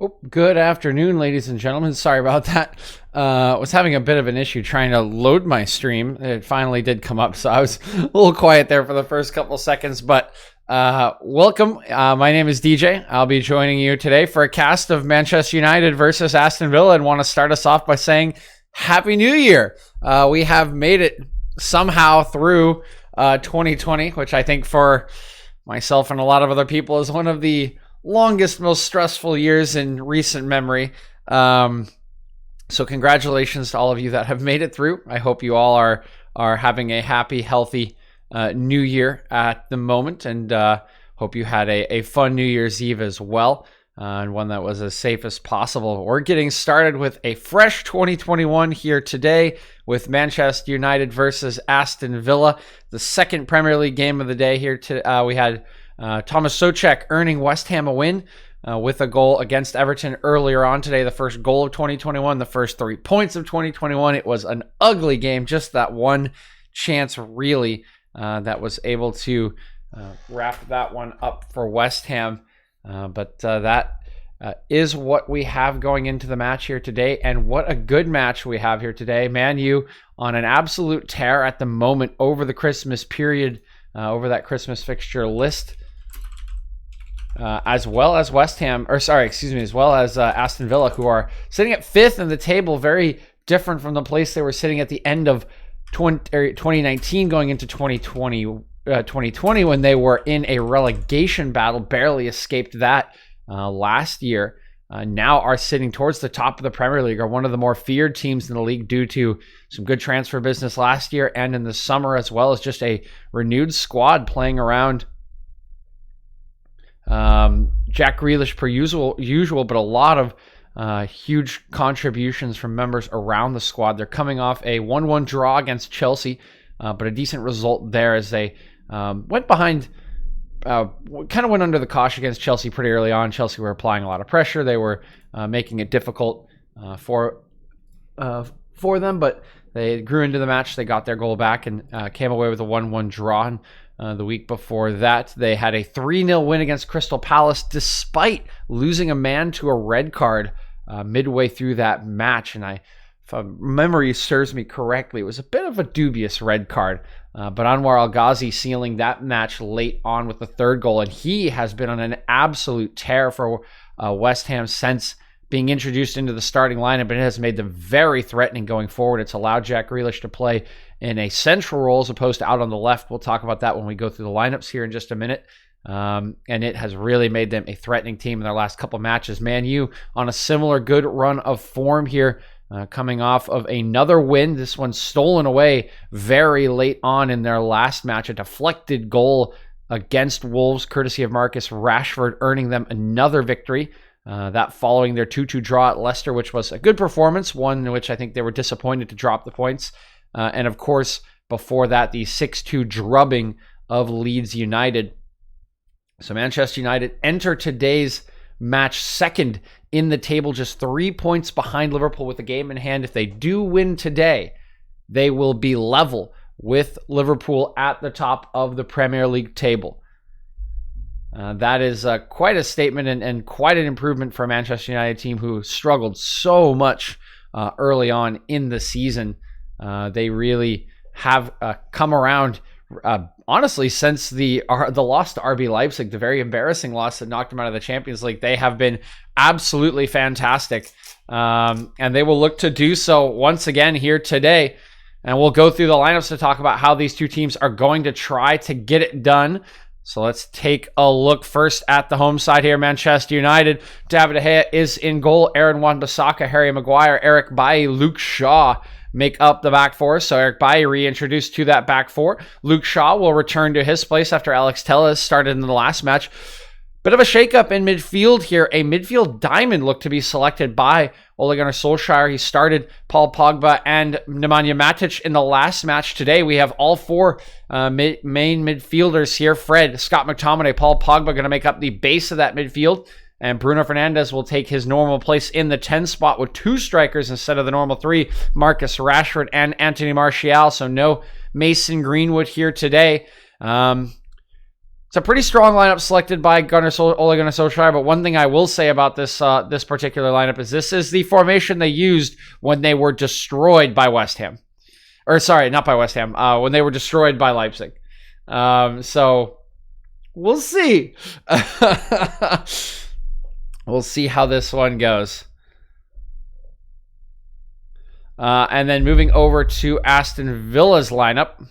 Oh, good afternoon, ladies and gentlemen. Sorry about that. Was having a bit of an issue trying to load my stream. It finally did come up, so I was a little quiet there for the first couple seconds. But welcome. My name is DeeJay. I'll be joining you today for a cast of Manchester United versus Aston Villa, and want to start us off by saying Happy New Year. We have made it somehow through 2020, which I think for myself and a lot of other people is one of the longest, most stressful years in recent memory. So congratulations to all of you that have made it through. I hope you all are having a happy, healthy new year at the moment, and hope you had a fun New Year's Eve as well, and one that was as safe as possible. We're getting started with a fresh 2021 here today with Manchester United versus Aston Villa, the second Premier League game of the day here. We had Thomas Souček earning West Ham a win with a goal against Everton earlier on today, the first goal of 2021, the first 3 points of 2021. It was an ugly game, just that one chance really that was able to wrap that one up for West Ham. But that is what we have going into the match here today, and what a good match we have here today. Man U on an absolute tear at the moment over the Christmas period, over that Christmas fixture list. As well as as well as Aston Villa, who are sitting at 5th in the table, very different from the place they were sitting at the end of 2019 going into 2020 when they were in a relegation battle, barely escaped that last year. Now are sitting towards the top of the Premier League, are one of the more feared teams in the league due to some good transfer business last year and in the summer, as well as just a renewed squad playing around. Jack Grealish per usual, but a lot of huge contributions from members around the squad. They're coming off a 1-1 draw against Chelsea, but a decent result there as they went behind, kind of went under the cosh against Chelsea pretty early on. Chelsea were applying a lot of pressure. They were making it difficult for them, but they grew into the match. They got their goal back and came away with a 1-1 draw. And the week before that, they had a 3-0 win against Crystal Palace, despite losing a man to a red card midway through that match. And if memory serves me correctly, it was a bit of a dubious red card. But Anwar El Ghazi sealing that match late on with the third goal, and he has been on an absolute tear for West Ham since being introduced into the starting lineup, and it has made them very threatening going forward. It's allowed Jack Grealish to play in a central role as opposed to out on the left. We'll talk about that when we go through the lineups here in just a minute. And it has really made them a threatening team in their last couple matches. Man U on a similar good run of form here, coming off of another win. This one stolen away very late on in their last match. A deflected goal against Wolves, courtesy of Marcus Rashford, earning them another victory. That following their 2-2 draw at Leicester, which was a good performance, one in which I think they were disappointed to drop the points. And of course, before that, the 6-2 drubbing of Leeds United. So Manchester United enter today's match second in the table, just 3 points behind Liverpool with a game in hand. If they do win today, they will be level with Liverpool at the top of the Premier League table. That is quite a statement and quite an improvement for a Manchester United team who struggled so much early on in the season. They really have come around, honestly, since the loss to RB Leipzig, the very embarrassing loss that knocked them out of the Champions League. They have been absolutely fantastic, and they will look to do so once again here today. And we'll go through the lineups to talk about how these two teams are going to try to get it done. So let's take a look first at the home side here. Manchester United. David De Gea is in goal. Aaron Wan-Bissaka, Harry Maguire, Eric Bailly, Luke Shaw make up the back four. So Eric Bailly reintroduced to that back four. Luke Shaw will return to his place after Alex Telles started in the last match. Bit of a shakeup in midfield here. A midfield diamond looked to be selected by Ole Gunnar Solskjaer. He started Paul Pogba and Nemanja Matic in the last match today. We have all four main midfielders here. Fred, Scott McTominay, Paul Pogba going to make up the base of that midfield. And Bruno Fernandes will take his normal place in the 10 spot with two strikers instead of the normal three, Marcus Rashford and Anthony Martial. So no Mason Greenwood here today. It's a pretty strong lineup selected by Ole Gunnar Solskjaer, but one thing I will say about this this particular lineup is this is the formation they used when they were destroyed by West Ham. Or sorry, not by West Ham, when they were destroyed by Leipzig. So we'll see. We'll see how this one goes. And then moving over to Aston Villa's lineup.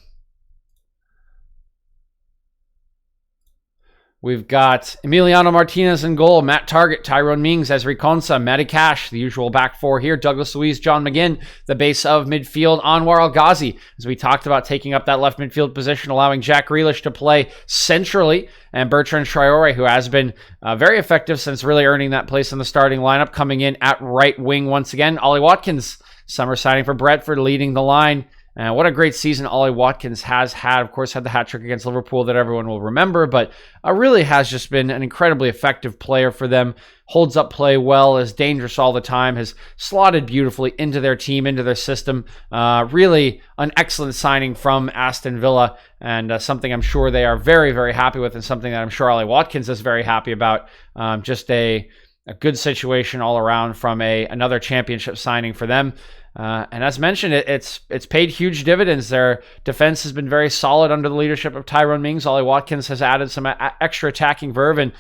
We've got Emiliano Martinez in goal, Matt Targett, Tyrone Mings, Ezri Konsa, Matty Cash, the usual back four here, Douglas Luiz, John McGinn, the base of midfield, Anwar El Ghazi, as we talked about taking up that left midfield position, allowing Jack Grealish to play centrally, and Bertrand Traore, who has been very effective since really earning that place in the starting lineup, coming in at right wing once again. Ollie Watkins, summer signing for Brentford, leading the line. What a great season Ollie Watkins has had. Of course, had the hat trick against Liverpool that everyone will remember, but really has just been an incredibly effective player for them. Holds up play well, is dangerous all the time, has slotted beautifully into their team, into their system. Really an excellent signing from Aston Villa, and something I'm sure they are very, very happy with, and something that I'm sure Ollie Watkins is very happy about. Just a good situation all around from another championship signing for them. And as mentioned, it's paid huge dividends. Their defense has been very solid under the leadership of Tyrone Mings. Ollie Watkins has added some extra attacking verve, and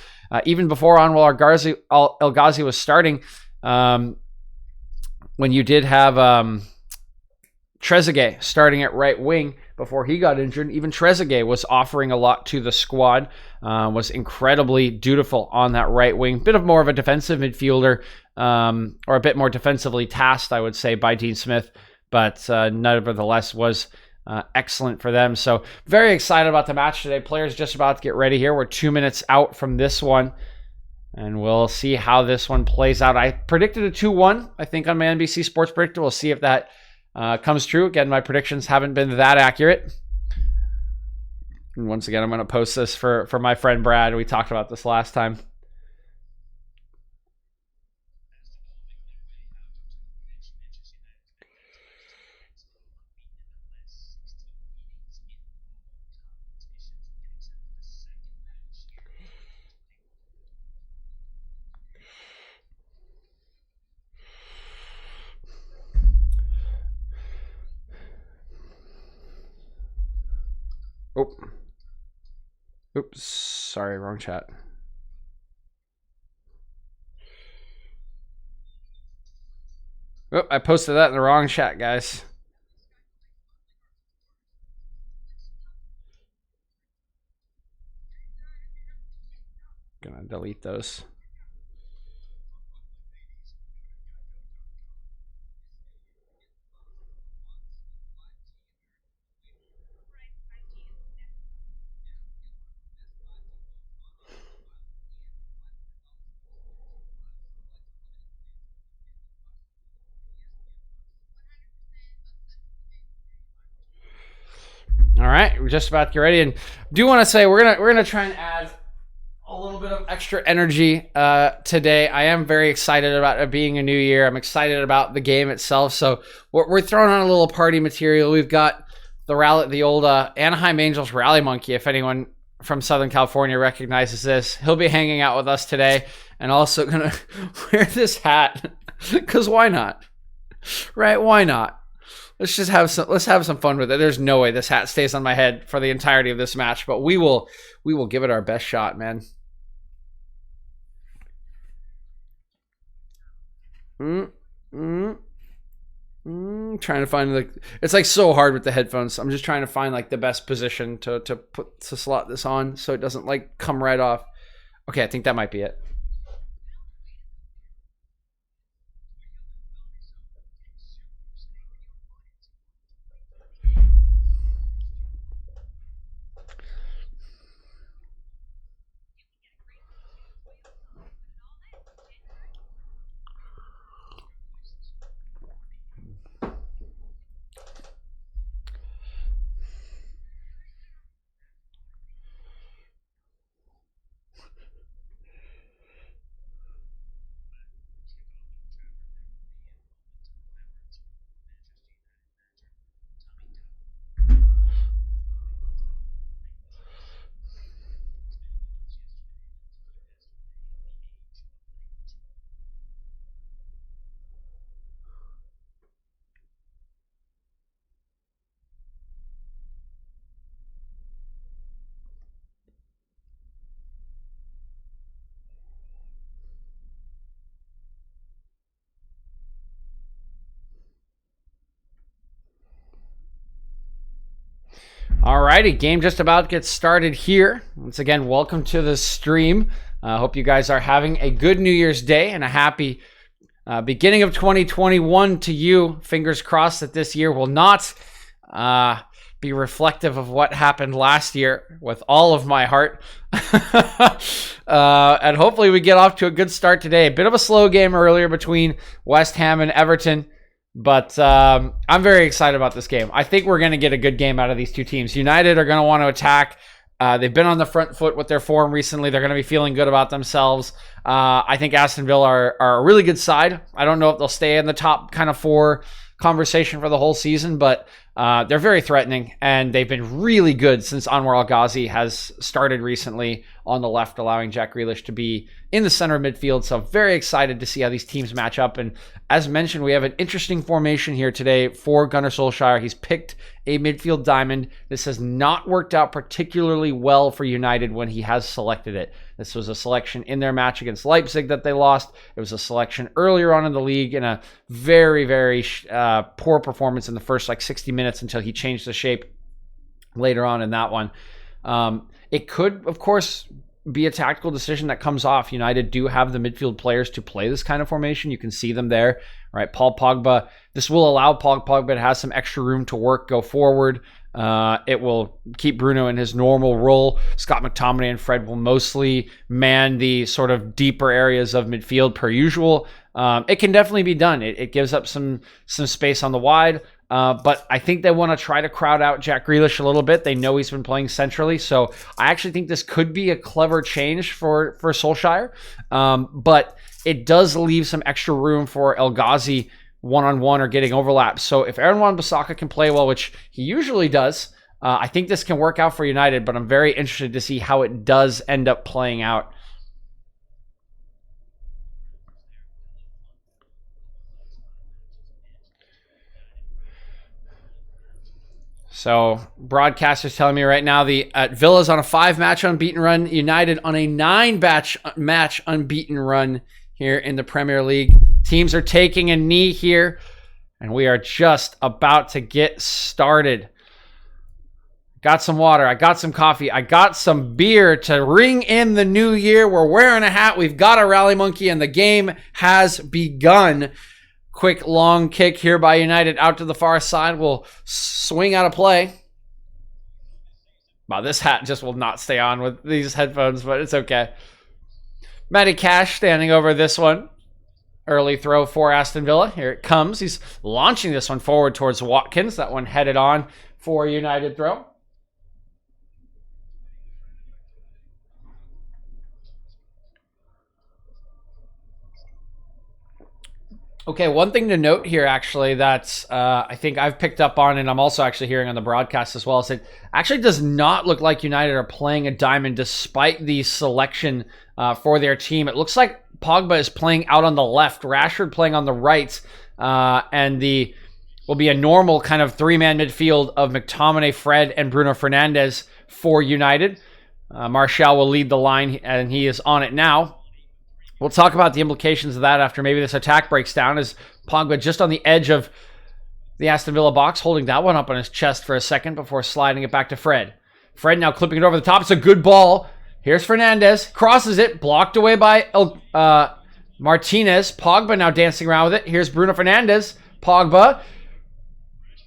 even before Anwar El Ghazi was starting, when you did have Trezeguet starting at right wing before he got injured, even Trezeguet was offering a lot to the squad, was incredibly dutiful on that right wing. Bit of more of a defensive midfielder, or a bit more defensively tasked, I would say, by Dean Smith, but nevertheless was excellent for them. So very excited about the match today. Players just about to get ready here. We're 2 minutes out from this one, and we'll see how this one plays out. I predicted a 2-1, I think, on my NBC Sports Predictor. We'll see if that comes true. Again, my predictions haven't been that accurate. And once again, I'm going to post this for my friend Brad. We talked about this last time. Oh. Oops. Sorry, wrong chat. Oh, I posted that in the wrong chat, guys. Gonna delete those. All right, we're just about to get ready, and do want to say we're gonna try and add a little bit of extra energy today. I am very excited about it being a new year. I'm excited about the game itself, so we're throwing on a little party material. We've got the old Anaheim Angels rally monkey. If anyone from Southern California recognizes this, he'll be hanging out with us today, and also gonna wear this hat because why not? Right? Why not? Let's have some fun with it. There's no way this hat stays on my head for the entirety of this match, but we will give it our best shot, man. Trying to find it's like so hard with the headphones. I'm just trying to find like the best position to slot this on so it doesn't like come right off. Okay, I think that might be it. Alrighty, game just about to get started here. Once again, welcome to the stream. I hope you guys are having a good New Year's Day and a happy beginning of 2021 to you. Fingers crossed that this year will not be reflective of what happened last year with all of my heart. And hopefully we get off to a good start today. A bit of a slow game earlier between West Ham and Everton. But I'm very excited about this game. I think we're going to get a good game out of these two teams. United are going to want to attack. They've been on the front foot with their form recently. They're going to be feeling good about themselves. I think Aston Villa are a really good side. I don't know if they'll stay in the top kind of four conversation for the whole season, but they're very threatening, and they've been really good since Anwar El Ghazi has started recently on the left, allowing Jack Grealish to be in the center of midfield. So I'm very excited to see how these teams match up. And as mentioned, we have an interesting formation here today for Gunnar Solskjaer. He's picked a midfield diamond. This has not worked out particularly well for United when he has selected it. This was a selection in their match against Leipzig that they lost. It was a selection earlier on in the league in a very, very poor performance in the first 60 minutes until he changed the shape later on in that one. It could, of course, be a tactical decision that comes off. United do have the midfield players to play this kind of formation. You can see them there, right? Paul Pogba. This will allow Paul Pogba to have some extra room to work, go forward. It will keep Bruno in his normal role. Scott McTominay and Fred will mostly man the sort of deeper areas of midfield per usual. It can definitely be done. It gives up some space on the wide. But I think they want to try to crowd out Jack Grealish a little bit. They know he's been playing centrally. So I actually think this could be a clever change for Solskjaer. But it does leave some extra room for El Ghazi one-on-one or getting overlaps. So if Aaron Wan-Bissaka can play well, which he usually does, I think this can work out for United. But I'm very interested to see how it does end up playing out. So broadcasters telling me right now the Villa's on a 5-match unbeaten run. United on a 9-match unbeaten run here in the Premier League. Teams are taking a knee here, and we are just about to get started. Got some water. I got some coffee. I got some beer to ring in the new year. We're wearing a hat. We've got a rally monkey, and the game has begun. Quick long kick here by United out to the far side. Will swing out of play. Wow, this hat just will not stay on with these headphones, but it's okay. Matty Cash standing over this one. Early throw for Aston Villa. Here it comes. He's launching this one forward towards Watkins. That one headed on for United throw. Okay, one thing to note here, actually, that I think I've picked up on, and I'm also actually hearing on the broadcast as well, is it actually does not look like United are playing a diamond despite the selection for their team. It looks like Pogba is playing out on the left, Rashford playing on the right, and will be a normal kind of 3-man midfield of McTominay, Fred, and Bruno Fernandes for United. Martial will lead the line, and he is on it now. We'll talk about the implications of that after maybe this attack breaks down, as Pogba just on the edge of the Aston Villa box, holding that one up on his chest for a second before sliding it back to Fred. Fred now clipping it over the top. It's a good ball. Here's Fernandes. Crosses it. Blocked away by Martinez. Pogba now dancing around with it. Here's Bruno Fernandes. Pogba.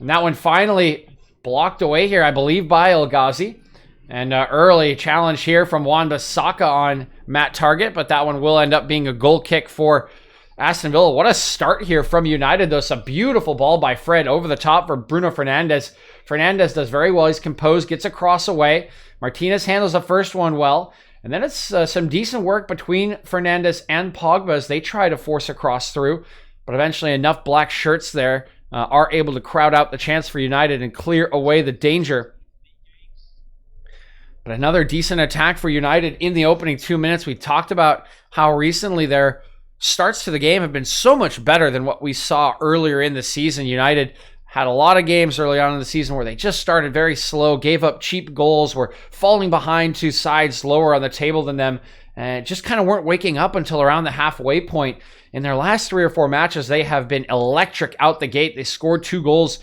And that one finally blocked away here, I believe, by El Ghazi. And early challenge here from Wan-Bissaka on Matt Target, but that one will end up being a goal kick for Aston Villa. What a start here from United, though. It's a beautiful ball by Fred over the top for Bruno Fernandes. Fernandes does very well. He's composed, gets a cross away. Martinez handles the first one well. And then it's some decent work between Fernandes and Pogba as they try to force a cross through. But eventually enough black shirts there are able to crowd out the chance for United and clear away the danger. But another decent attack for United in the opening 2 minutes. We talked about how recently their starts to the game have been so much better than what we saw earlier in the season. United had a lot of games early on in the season where they just started very slow, gave up cheap goals, were falling behind to sides lower on the table than them. and just kind of weren't waking up until around the halfway point. In their last 3 or 4 matches, they have been electric out the gate. They scored 2 goals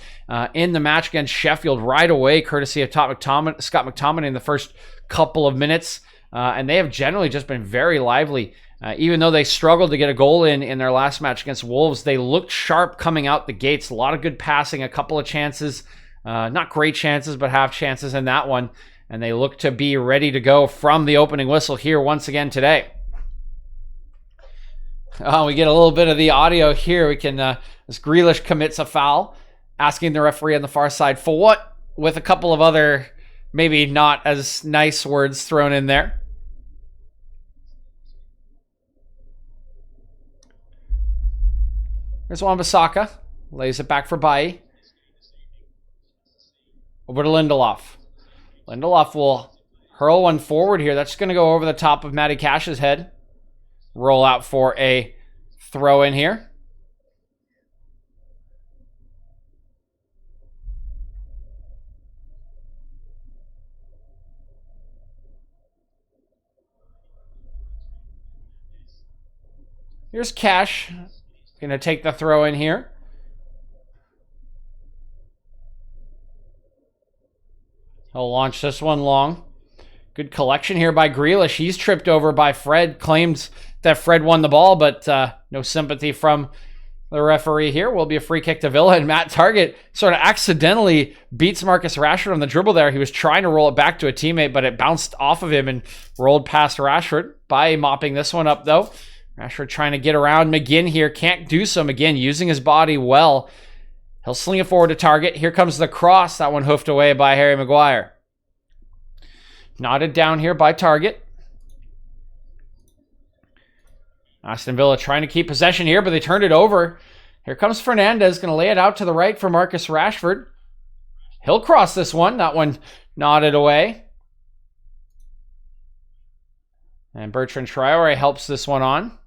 in the match against Sheffield right away, courtesy of Scott McTominay in the first couple of minutes. And they have generally just been very lively. Even though they struggled to get a goal in their last match against Wolves, they looked sharp coming out the gates. A lot of good passing, a couple of chances. Not great chances, but half chances in that one. And they look to be ready to go from the opening whistle here once again today. We get a little bit of the audio here. We can, as Grealish commits a foul, asking the referee on the far side for what, with a couple of other maybe not as nice words thrown in there. There's Wan-Bissaka. Lays it back for Bailly. Over to Lindelof. Lindelof will hurl one forward here. That's going to go over the top of Matty Cash's head. Roll out for a throw in here. Here's Cash. Going to take the throw in here. He'll launch this one long. Good collection here by Grealish. He's tripped over by Fred. Claims that Fred won the ball, but no sympathy from the referee here. Will be a free kick to Villa, and Matt Targett sort of accidentally beats Marcus Rashford on the dribble there. He was trying to roll it back to a teammate, but it bounced off of him and rolled past Rashford. By mopping this one up, though. Rashford trying to get around McGinn here. Can't do so. McGinn using his body well. He'll sling it forward to Targett. Here comes the cross. That one hoofed away by Harry Maguire. Knotted down here by Targett. Aston Villa trying to keep possession here, but they turned it over. Here comes Fernandez, going to lay it out to the right for Marcus Rashford. He'll cross this one. That one knotted away. And Bertrand Traore helps this one on.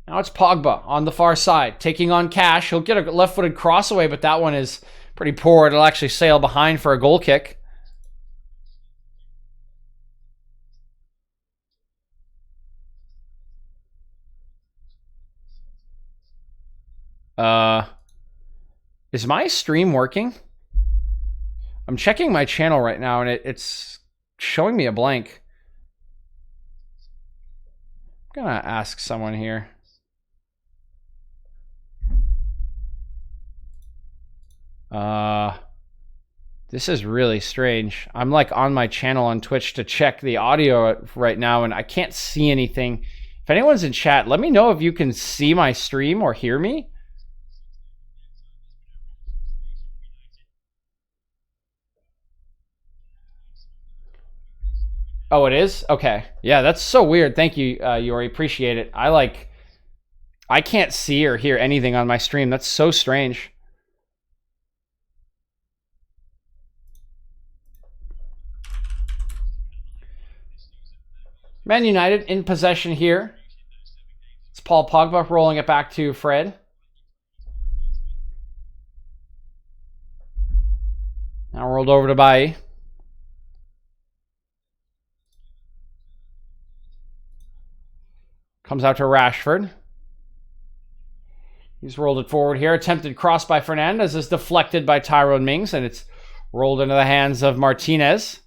Now it's Pogba on the far side, taking on Cash. He'll get a left-footed cross away, but that one is pretty poor. It'll actually sail behind for a goal kick. Is my stream working? I'm checking my channel right now, and it's showing me a blank. I'm gonna ask someone here. This is really strange. I'm like on my channel on Twitch to check the audio right now, and I can't see anything. If anyone's in chat, let me know if you can see my stream or hear me. Oh, it is? Okay. Yeah, that's so weird. Thank you, Yori. Appreciate it. I can't see or hear anything on my stream. That's so strange. Man United in possession here. It's Paul Pogba rolling it back to Fred. Now rolled over to Bailly. Comes out to Rashford. He's rolled it forward here. Attempted cross by Fernandez is deflected by Tyrone Mings, and it's rolled into the hands of Martinez.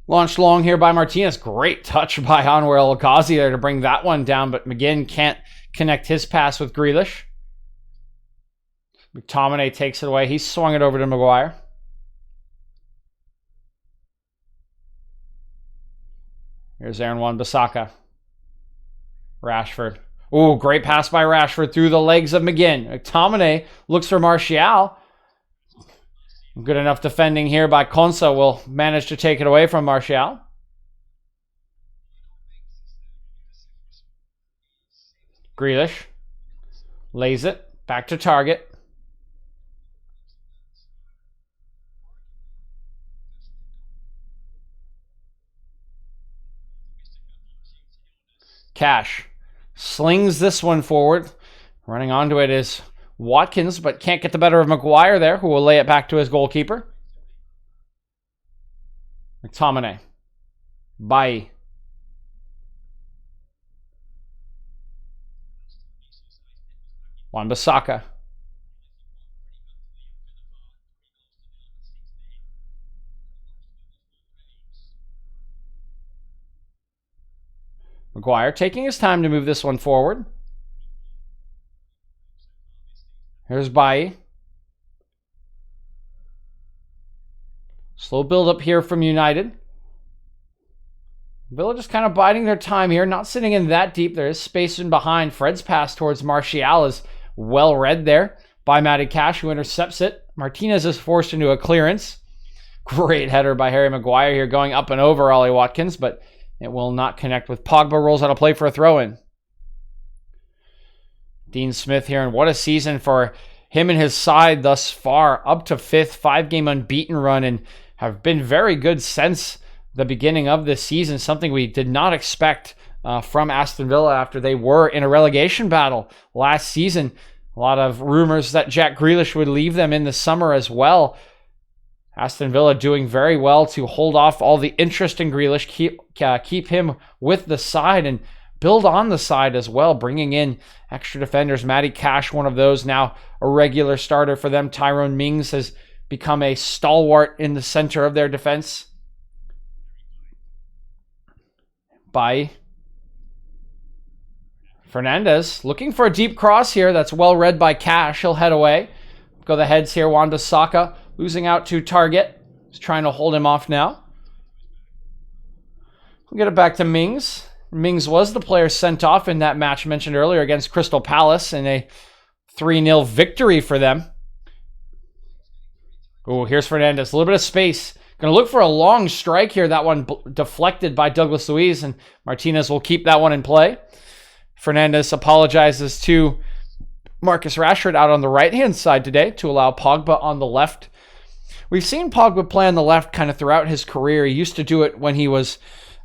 Launched long here by Martinez. Great touch by Anwar El Ghazi there to bring that one down, but McGinn can't connect his pass with Grealish. McTominay takes it away. He swung it over to Maguire. Here's Aaron Wan-Bissaka. Rashford. Ooh, great pass by Rashford through the legs of McGinn. McTominay looks for Martial. Good enough defending here by Konsa will manage to take it away from Martial. Grealish lays it back to Targett. Cash slings this one forward. Running onto it is Watkins, but can't get the better of Maguire there, who will lay it back to his goalkeeper. McTominay. Bailly. Wan-Bissaka. Maguire taking his time to move this one forward. Here's Bailly. Slow build up here from United. Villa just kind of biding their time here, not sitting in that deep. There is space in behind. Fred's pass towards Martial is well read there by Matty Cash, who intercepts it. Martinez is forced into a clearance. Great header by Harry Maguire here, going up and over Ollie Watkins, but it will not connect with Pogba. Rolls out a play for a throw-in. Dean Smith here, and what a season for him and his side thus far. Up to 5th, 5-game unbeaten run, and have been very good since the beginning of this season. Something we did not expect from Aston Villa after they were in a relegation battle last season. A lot of rumors that Jack Grealish would leave them in the summer as well. Aston Villa doing very well to hold off all the interest in Grealish, keep him with the side, and build on the side as well, bringing in extra defenders. Matty Cash, one of those, now a regular starter for them. Tyrone Mings has become a stalwart in the center of their defense. By Fernandez, looking for a deep cross here. That's well read by Cash. He'll head away. Go the heads here. Wan-Bissaka losing out to Target. He's trying to hold him off now. We'll get it back to Mings. Mings was the player sent off in that match mentioned earlier against Crystal Palace in a 3-0 victory for them. Oh, here's Fernandez. A little bit of space. Going to look for a long strike here. That one deflected by Douglas Luiz, and Martinez will keep that one in play. Fernandez apologizes to Marcus Rashford out on the right-hand side today to allow Pogba on the left. We've seen Pogba play on the left kind of throughout his career. He used to do it when he was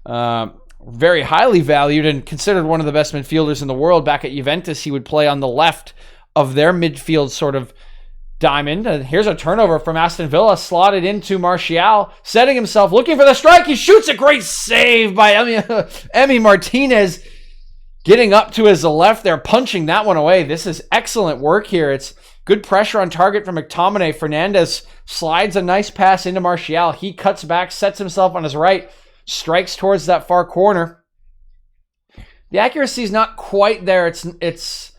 very highly valued and considered one of the best midfielders in the world. Back at Juventus, he would play on the left of their midfield sort of diamond. And here's a turnover from Aston Villa, slotted into Martial, setting himself, looking for the strike. He shoots. A great save by Emi Martinez, getting up to his left there, punching that one away. This is excellent work here. It's good pressure on target from McTominay. Fernandez slides a nice pass into Martial. He cuts back, sets himself on his right, strikes towards that far corner. The accuracy is not quite there. It's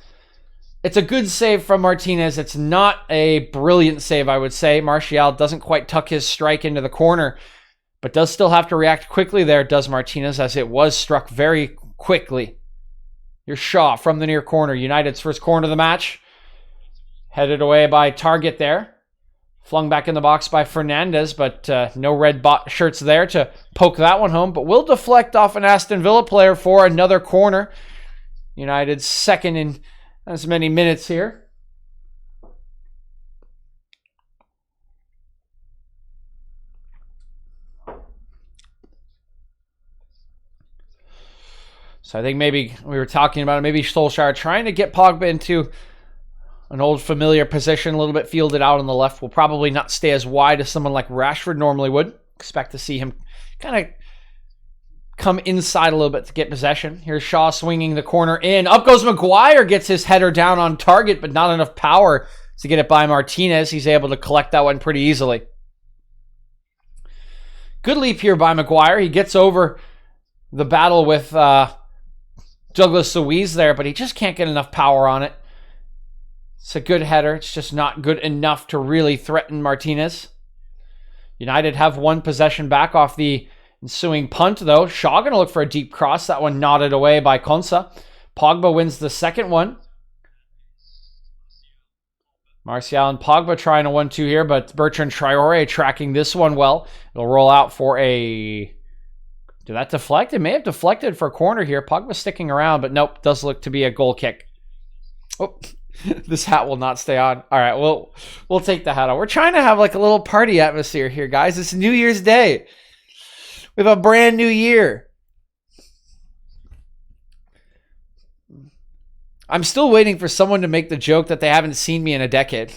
a good save from Martinez. It's not a brilliant save, I would say. Martial doesn't quite tuck his strike into the corner, but does still have to react quickly there, does Martinez, as it was struck very quickly. Here's Shaw from the near corner. United's first corner of the match. Headed away by Target there. Flung back in the box by Fernandez, but no red shirts there to poke that one home. But will deflect off an Aston Villa player for another corner. United's second in as many minutes here. So I think maybe we were talking about it. Maybe Solskjaer trying to get Pogba into an old familiar position, a little bit fielded out on the left. Will probably not stay as wide as someone like Rashford normally would. Expect to see him kind of come inside a little bit to get possession. Here's Shaw swinging the corner in. Up goes Maguire, gets his header down on target, but not enough power to get it by Martinez. He's able to collect that one pretty easily. Good leap here by Maguire. He gets over the battle with Douglas Luiz there, but he just can't get enough power on it. It's a good header. It's just not good enough to really threaten Martinez. United have one possession back off the ensuing punt, though. Shaw going to look for a deep cross. That one nodded away by Konsa. Pogba wins the second one. Martial and Pogba trying a 1-2 here, but Bertrand Traore tracking this one well. It'll roll out for a... Did that deflect? It may have deflected for a corner here. Pogba sticking around, but nope. Does look to be a goal kick. Oh, this hat will not stay on. All right, we'll take the hat off. We're trying to have like a little party atmosphere here, guys. It's New Year's Day. We have a brand new year. I'm still waiting for someone to make the joke that they haven't seen me in a decade.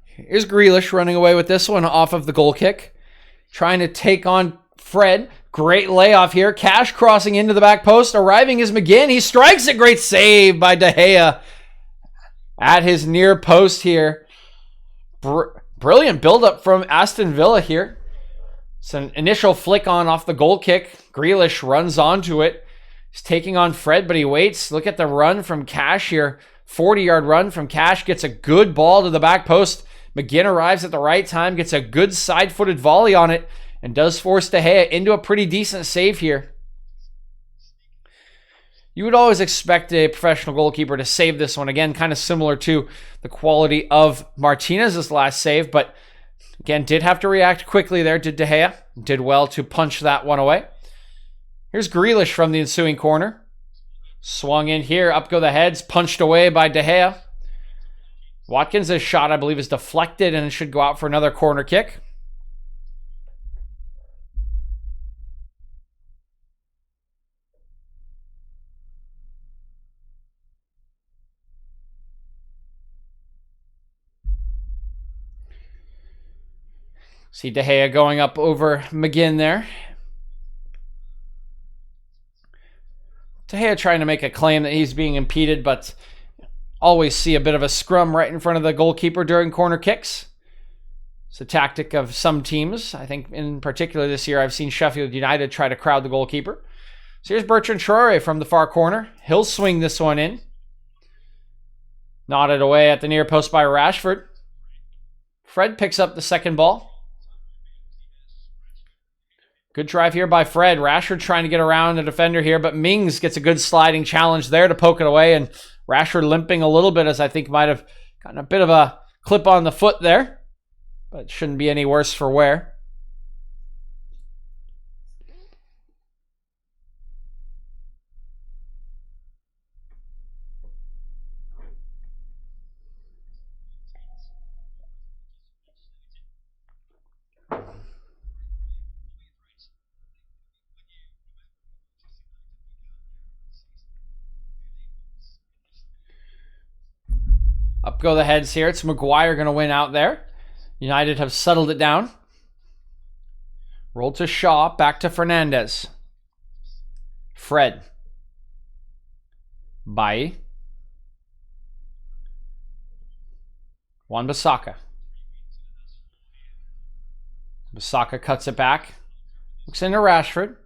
Here's Grealish running away with this one off of the goal kick. Trying to take on Fred. Great layoff here. Cash crossing into the back post. Arriving is McGinn. He strikes it. Great save by De Gea at his near post here. Brilliant buildup from Aston Villa here. It's an initial flick on off the goal kick. Grealish runs onto it. He's taking on Fred, but he waits. Look at the run from Cash here. 40-yard run from Cash. Gets a good ball to the back post. McGinn arrives at the right time. Gets a good side-footed volley on it. And does force De Gea into a pretty decent save here. You would always expect a professional goalkeeper to save this one. Again, kind of similar to the quality of Martinez's last save. But again, did have to react quickly there, did De Gea. Did well to punch that one away. Here's Grealish from the ensuing corner. Swung in here. Up go the heads. Punched away by De Gea. Watkins' shot, I believe, is deflected and should go out for another corner kick. See De Gea going up over McGinn there. De Gea trying to make a claim that he's being impeded, but always see a bit of a scrum right in front of the goalkeeper during corner kicks. It's a tactic of some teams. I think in particular this year I've seen Sheffield United try to crowd the goalkeeper. So here's Bertrand Traore from the far corner. He'll swing this one in. Nodded away at the near post by Rashford. Fred picks up the second ball. Good drive here by Fred. Rashford trying to get around the defender here, but Mings gets a good sliding challenge there to poke it away, and Rashford limping a little bit, as I think might have gotten a bit of a clip on the foot there, but shouldn't be any worse for wear. Up go the heads here. It's Maguire going to win out there. United have settled it down. Roll to Shaw. Back to Fernandez. Fred. Bailly. Wan-Bissaka. Bissaka cuts it back. Looks into Rashford.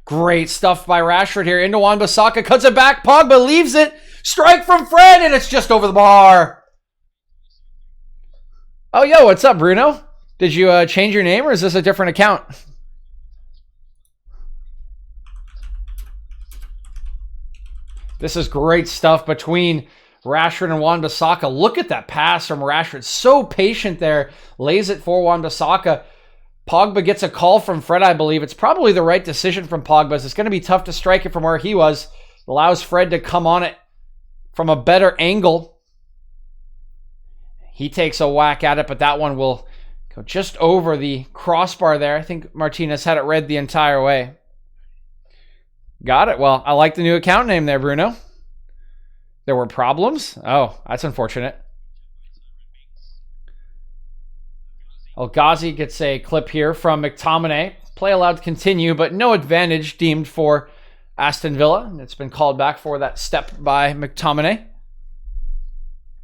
Great stuff by Rashford here. Into Wan-Bissaka. Cuts it back. Pogba leaves it. Strike from Fred, and it's just over the bar. Oh, yo, what's up, Bruno? Did you change your name, or is this a different account? This is great stuff between Rashford and Wan-Bissaka. Look at that pass from Rashford. So patient there. Lays it for Wan-Bissaka. Pogba gets a call from Fred, I believe. It's probably the right decision from Pogba. It's going to be tough to strike it from where he was. Allows Fred to come on it from a better angle. He takes a whack at it, but that one will go just over the crossbar there. I think Martinez had it read the entire way. Got it. Well, I like the new account name there, Bruno. There were problems? Oh, that's unfortunate. El Ghazi gets a clip here from McTominay. Play allowed to continue, but no advantage deemed for Aston Villa. It's been called back for that step by McTominay.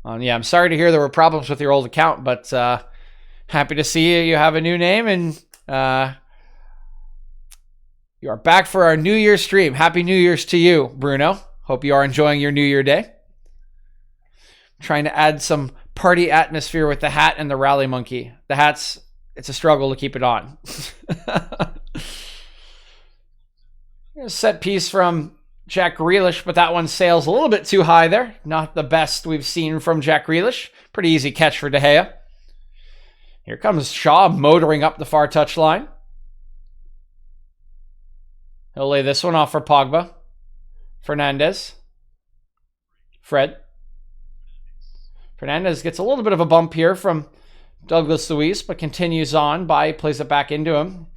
Yeah, I'm sorry to hear there were problems with your old account, but happy to see you have a new name, and you are back for our New Year's stream. Happy New Year's to you, Bruno. Hope you are enjoying your New Year day. Trying to add some party atmosphere with the hat and the rally monkey. The hat's, it's a struggle to keep it on. A set piece from Jack Grealish, but that one sails a little bit too high there. Not the best we've seen from Jack Grealish. Pretty easy catch for De Gea. Here comes Shaw motoring up the far touchline. He'll lay this one off for Pogba. Fernandez. Fred. Fernandez gets a little bit of a bump here from Douglas Luiz, but continues on. Bai plays it back into him.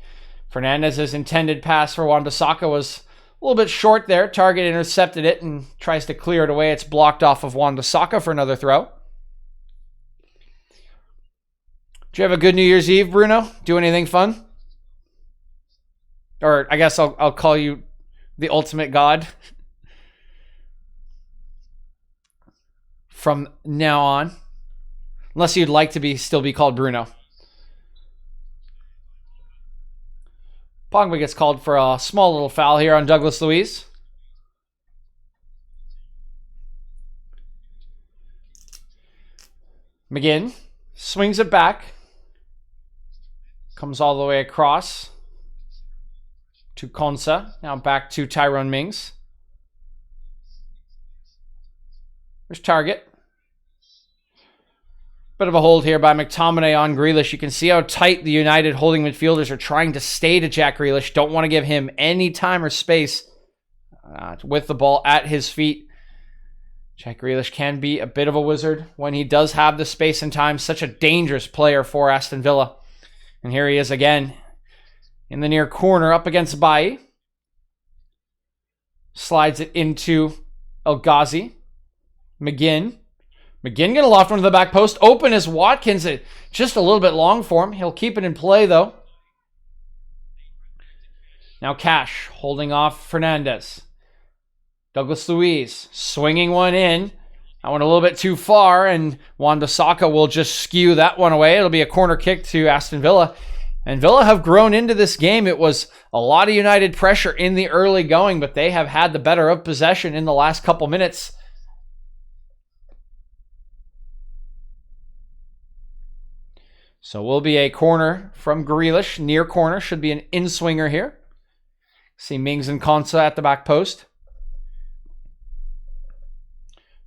Fernandez's intended pass for Wan-Bissaka was a little bit short there. Target intercepted it and tries to clear it away. It's blocked off of Wan-Bissaka for another throw. Did you have a good New Year's Eve, Bruno? Do anything fun? Or I guess I'll call you the ultimate god from now on. Unless you'd like to still be called Bruno. Pogba gets called for a small little foul here on Douglas Luiz. McGinn swings it back. Comes all the way across to Konsa. Now back to Tyrone Mings. There's Target. Bit of a hold here by McTominay on Grealish. You can see how tight the United holding midfielders are trying to stay to Jack Grealish. Don't want to give him any time or space with the ball at his feet. Jack Grealish can be a bit of a wizard when he does have the space and time. Such a dangerous player for Aston Villa. And here he is again in the near corner up against Bai. Slides it into El Ghazi. McGinn gonna loft one to the back post. Open is Watkins. Just a little bit long for him. He'll keep it in play though. Now Cash holding off Fernandez. Douglas Luiz swinging one in. That one a little bit too far, and Wan-Bissaka will just skew that one away. It'll be a corner kick to Aston Villa. And Villa have grown into this game. It was a lot of United pressure in the early going, but they have had the better of possession in the last couple minutes. So will be a corner from Grealish. Near corner. Should be an in-swinger here. See Mings and Konsa at the back post.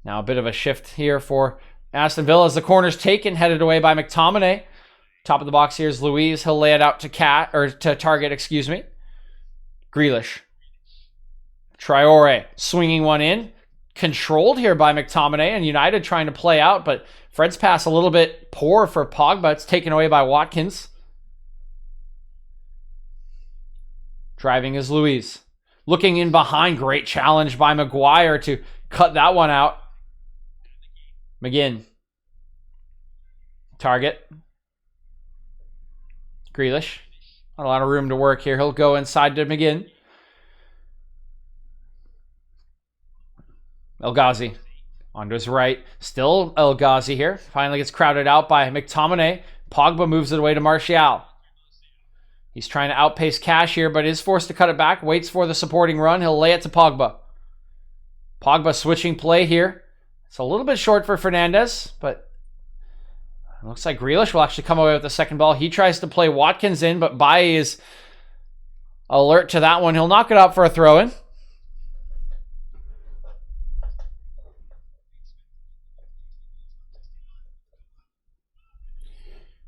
Now a bit of a shift here for Aston Villa as the corner's taken, headed away by McTominay. Top of the box here is Luiz. He'll lay it out to Target, excuse me. Grealish. Traore swinging one in. Controlled here by McTominay, and United trying to play out, but Fred's pass a little bit poor for Pogba. It's taken away by Watkins. Driving is Luiz. Looking in behind. Great challenge by Maguire to cut that one out. McGinn. Target. Grealish. Not a lot of room to work here. He'll go inside to McGinn. El Ghazi. On to his right. Still El Ghazi here. Finally gets crowded out by McTominay. Pogba moves it away to Martial. He's trying to outpace Cash here, but is forced to cut it back. Waits for the supporting run. He'll lay it to Pogba. Pogba switching play here. It's a little bit short for Fernandez, but it looks like Grealish will actually come away with the second ball. He tries to play Watkins in, but Bailly is alert to that one. He'll knock it out for a throw-in.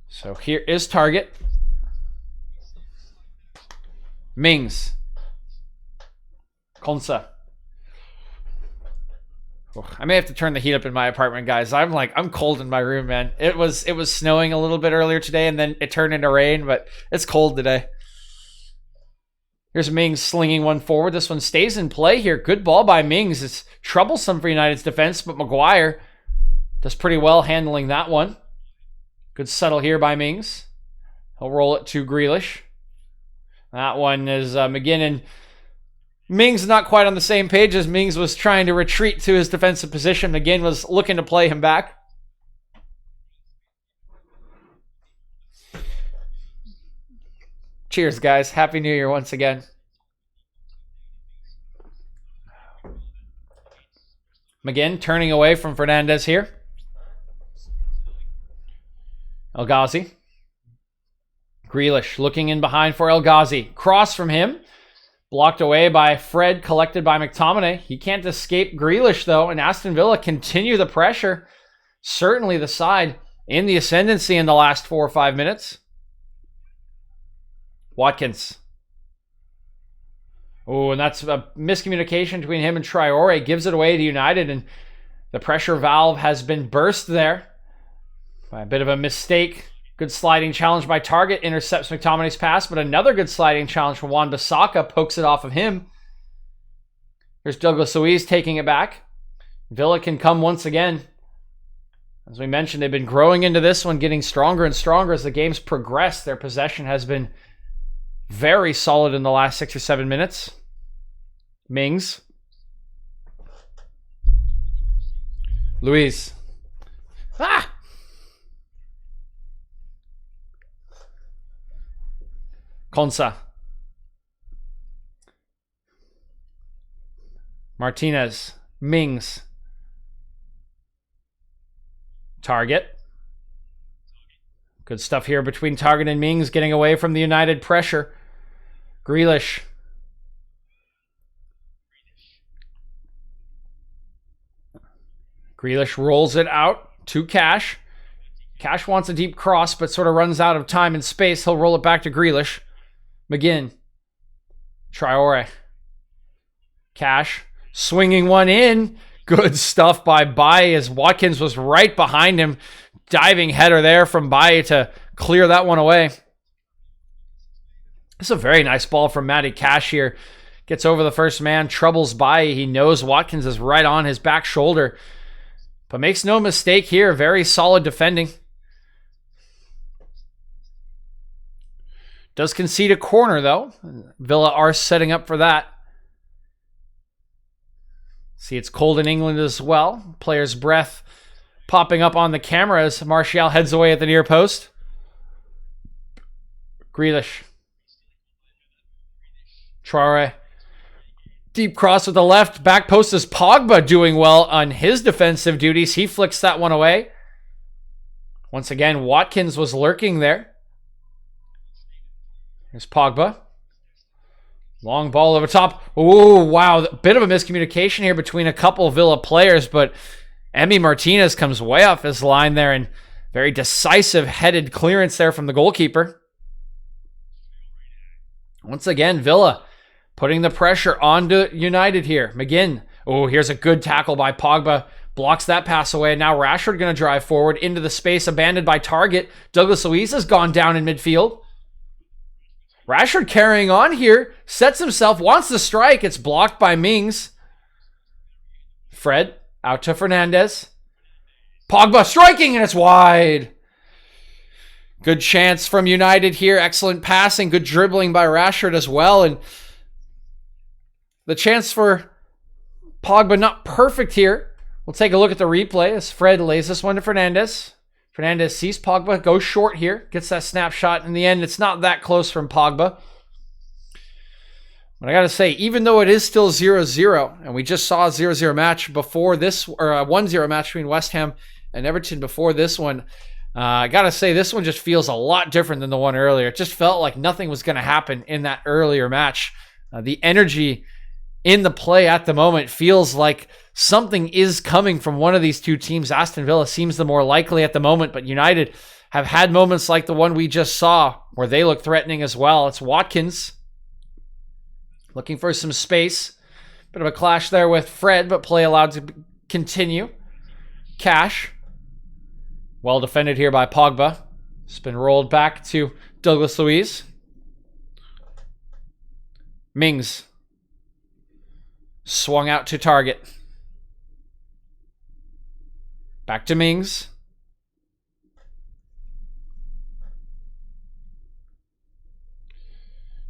So here is Target. Mings. Konsa. I may have to turn the heat up in my apartment, guys. I'm cold in my room, man. It was snowing a little bit earlier today, and then it turned into rain, but it's cold today. Here's Mings slinging one forward. This one stays in play here. Good ball by Mings. It's troublesome for United's defense, but Maguire does pretty well handling that one. Good settle here by Mings. He'll roll it to Grealish. That one is McGinn, and Mings not quite on the same page as Mings was trying to retreat to his defensive position. McGinn was looking to play him back. Cheers, guys. Happy New Year once again. McGinn turning away from Fernandez here. El Ghazi. Grealish looking in behind for El Ghazi. Cross from him. Blocked away by Fred, collected by McTominay. He can't escape Grealish, though, and Aston Villa continue the pressure. Certainly the side in the ascendancy in the last 4 or 5 minutes. Watkins. Oh, and that's a miscommunication between him and Traore. Gives it away to United, and the pressure valve has been burst there by a bit of a mistake Good sliding challenge by Target. Intercepts McTominay's pass, but another good sliding challenge from Wan-Bissaka. Pokes it off of him. Here's Douglas Luiz taking it back. Villa can come once again. As we mentioned, they've been growing into this one, getting stronger and stronger as the games progress. Their possession has been very solid in the last 6 or 7 minutes. Mings. Luiz. Ah! Konsa. Martinez. Mings. Target. Good stuff here between Target and Mings, getting away from the United pressure. Grealish. Grealish rolls it out to Cash. Cash wants a deep cross, but sort of runs out of time and space. He'll roll it back to Grealish. McGinn. Traore. Cash. Swinging one in. Good stuff by Baye as Watkins was right behind him. Diving header there from Baye to clear that one away. This is a very nice ball from Matty Cash here. Gets over the first man, troubles Baye. He knows Watkins is right on his back shoulder. But makes no mistake here. Very solid defending. Does concede a corner though. Villa are setting up for that. See, it's cold in England as well. Player's breath popping up on the camera as Martial heads away at the near post. Grealish. Traore. Deep cross with the left. Back post is Pogba doing well on his defensive duties. He flicks that one away. Once again, Watkins was lurking there. Here's Pogba. Long ball over top. Oh, wow. Bit of a miscommunication here between a couple of Villa players, but Emi Martinez comes way off his line there and very decisive headed clearance there from the goalkeeper. Once again, Villa putting the pressure onto United here. McGinn. Oh, here's a good tackle by Pogba. Blocks that pass away. Now Rashford going to drive forward into the space abandoned by Target. Douglas Luiz has gone down in midfield. Rashford carrying on here. Sets himself. Wants to strike. It's blocked by Mings. Fred. Out to Fernandez. Pogba striking and it's wide. Good chance from United here. Excellent passing. Good dribbling by Rashford as well. And the chance for Pogba not perfect here. We'll take a look at the replay as Fred lays this one to Fernandez. Fernandez sees Pogba, goes short here, gets that snapshot. In the end, it's not that close from Pogba. But I got to say, even though it is still 0-0, and we just saw a 0-0 match before this, or a 1-0 match between West Ham and Everton before this one, I got to say, this one just feels a lot different than the one earlier. It just felt like nothing was going to happen in that earlier match. The energy in the play at the moment feels like something is coming from one of these two teams. Aston Villa seems the more likely at the moment, but United have had moments like the one we just saw where they look threatening as well. It's Watkins looking for some space. Bit of a clash there with Fred, but play allowed to continue. Cash. Well defended here by Pogba. It's been rolled back to Douglas Luiz. Mings. Swung out to Target. Back to Mings.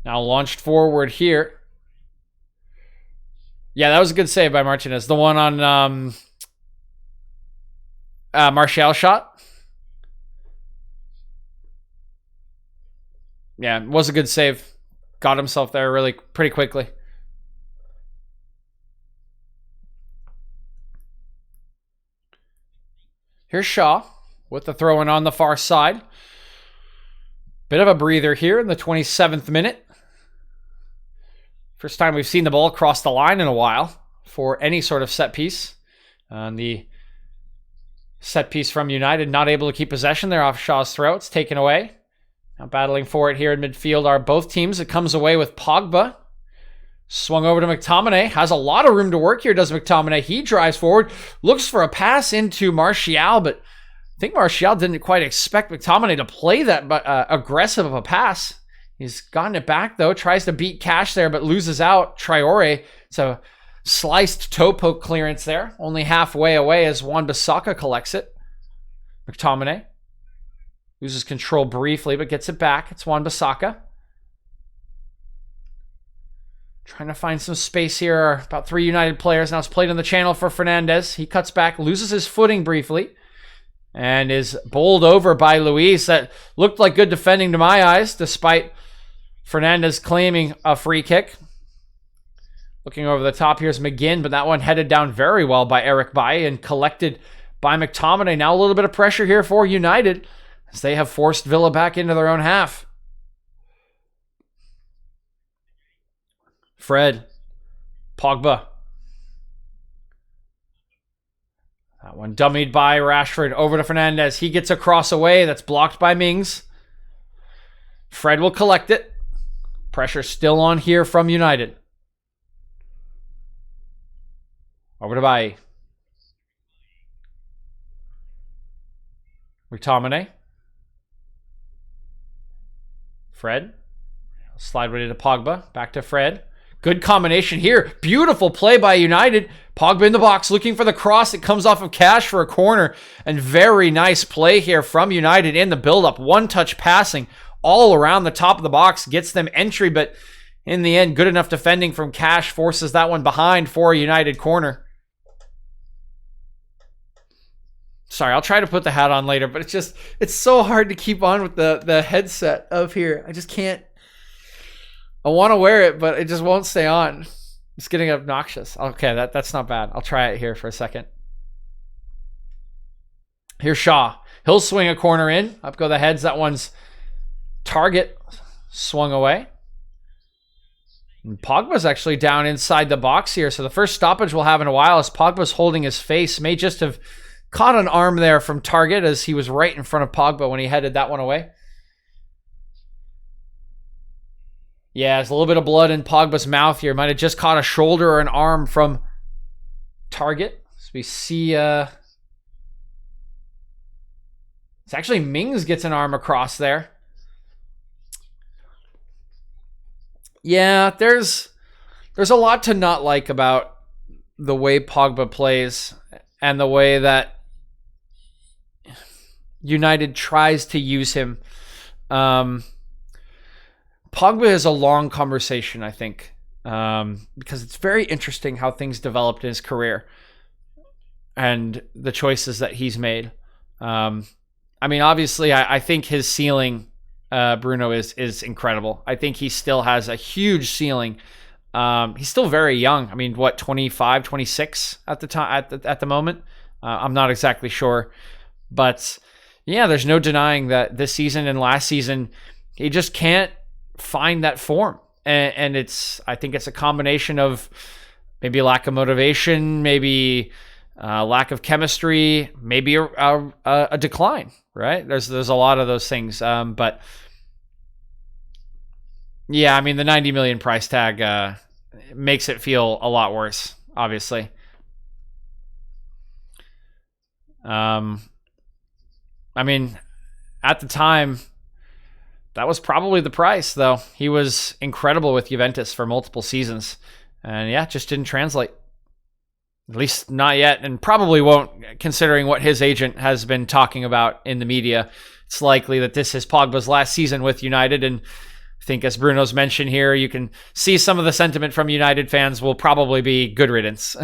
Now launched forward here. Yeah, that was a good save by Martinez. The one on Martial shot. Yeah, it was a good save. Got himself there really pretty quickly. Here's Shaw with the throw-in on the far side. Bit of a breather here in the 27th minute. First time we've seen the ball cross the line in a while for any sort of set piece. The set piece from United, not able to keep possession there off Shaw's throw. It's taken away. Now battling for it here in midfield are both teams. It comes away with Pogba. Swung over to McTominay. Has a lot of room to work here, does McTominay. He drives forward. Looks for a pass into Martial, but think Martial didn't quite expect McTominay to play that aggressive of a pass. He's gotten it back, though. Tries to beat Cash there, but loses out. Traore. It's a sliced toe poke clearance there. Only halfway away as Wan-Bissaka collects it. McTominay loses control briefly, but gets it back. It's Wan-Bissaka. Trying to find some space here. About 3 United players. Now it's played on the channel for Fernandez. He cuts back, loses his footing briefly, and is bowled over by Luis. That looked like good defending to my eyes, despite Fernandez claiming a free kick. Looking over the top, here's McGinn, but that one headed down very well by Eric Bailly and collected by McTominay. Now a little bit of pressure here for United as they have forced Villa back into their own half. Fred. Pogba. That one dummied by Rashford. Over to Fernandez. He gets a cross away. That's blocked by Mings. Fred will collect it. Pressure still on here from United. Over to Bailly. McTominay. Fred. Slide right into Pogba. Back to Fred. Good combination here. Beautiful play by United. Pogba in the box looking for the cross. It comes off of Cash for a corner. And very nice play here from United in the build-up. One-touch passing all around the top of the box. Gets them entry, but in the end, good enough defending from Cash. Forces that one behind for a United corner. Sorry, I'll try to put the hat on later, but it's so hard to keep on with the headset of here. I just can't. I want to wear it, but it just won't stay on. It's getting obnoxious. Okay, that's not bad. I'll try it here for a second. Here's Shaw. He'll swing a corner in. Up go the heads. That one's target swung away. And Pogba's actually down inside the box here. So the first stoppage we'll have in a while as Pogba's holding his face. May just have caught an arm there from target as he was right in front of Pogba when he headed that one away. Yeah, there's a little bit of blood in Pogba's mouth here. Might have just caught a shoulder or an arm from target. So we see it's actually Mings gets an arm across there. Yeah, there's a lot to not like about the way Pogba plays and the way that United tries to use him. Pogba is a long conversation, I think, because it's very interesting how things developed in his career and the choices that he's made. I mean, obviously, I think his ceiling, Bruno, is incredible. I think he still has a huge ceiling. He's still very young. I mean, what, 25, 26 at the time, at the moment? I'm not exactly sure. But yeah, there's no denying that this season and last season, he just can't find that form. And I think it's a combination of maybe lack of motivation, maybe lack of chemistry, maybe a decline, right? There's a lot of those things. But yeah, I mean, the 90 million price tag makes it feel a lot worse, obviously. I mean, at the time, that was probably the price, though. He was incredible with Juventus for multiple seasons. And yeah, just didn't translate. At least not yet, and probably won't, considering what his agent has been talking about in the media. It's likely that this is Pogba's last season with United, and I think, as Bruno's mentioned here, you can see some of the sentiment from United fans will probably be good riddance.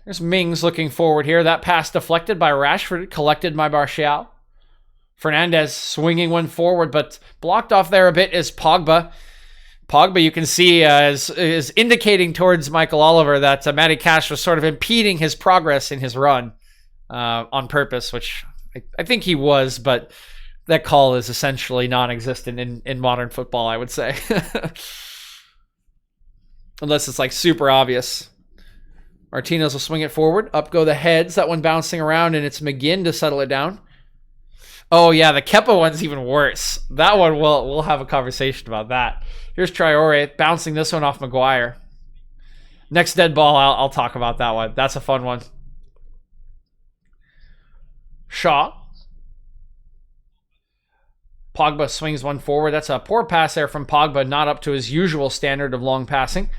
There's Mings looking forward here. That pass deflected by Rashford, collected by Martial. Fernandez swinging one forward, but blocked off there a bit is Pogba. Pogba, you can see, is indicating towards Michael Oliver that Matty Cash was sort of impeding his progress in his run on purpose, which I think he was, but that call is essentially non-existent in modern football, I would say. Unless it's like super obvious. Martinez will swing it forward. Up go the heads. That one bouncing around, and it's McGinn to settle it down. Oh yeah, the Kepa one's even worse. That one we'll have a conversation about that. Here's Traore bouncing this one off Maguire. Next dead ball, I'll talk about that one. That's a fun one. Shaw. Pogba swings one forward. That's a poor pass there from Pogba, not up to his usual standard of long passing.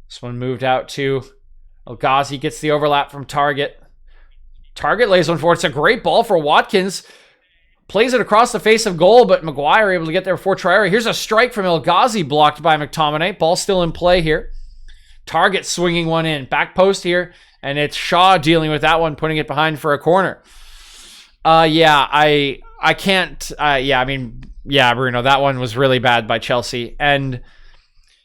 This one moved out to El Ghazi, gets the overlap from Target. Target lays one forward. It's a great ball for Watkins. Plays it across the face of goal, but Maguire able to get there before Traore. Here's a strike from El Ghazi, blocked by McTominay. Ball still in play here. Target swinging one in. Back post here, and it's Shaw dealing with that one, putting it behind for a corner. Yeah, I can't. Yeah, Bruno, that one was really bad by Chelsea. And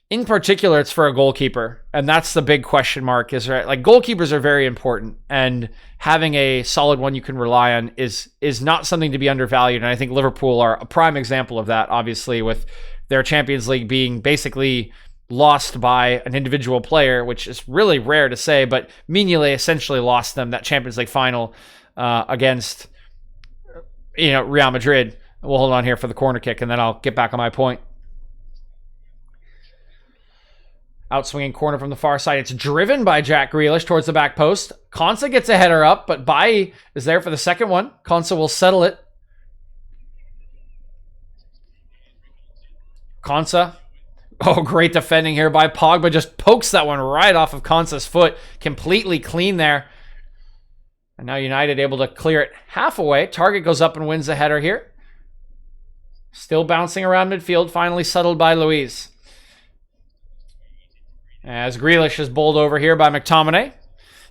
in particular, it's for a goalkeeper. And that's the big question mark, is right. Like, goalkeepers are very important, and having a solid one you can rely on is not something to be undervalued. And I think Liverpool are a prime example of that, obviously, with their Champions League being basically lost by an individual player, which is really rare to say, but Mignolet essentially lost them that Champions League final against Real Madrid. We'll hold on here for the corner kick, and then I'll get back on my point. Outswinging corner from the far side. It's driven by Jack Grealish towards the back post. Konsa gets a header up, but Bailly is there for the second one. Konsa will settle it. Konsa. Oh, great defending here by Pogba. Just pokes that one right off of Konsa's foot. Completely clean there. And now United able to clear it half away. Target goes up and wins the header here. Still bouncing around midfield. Finally settled by Luiz. As Grealish is bowled over here by McTominay.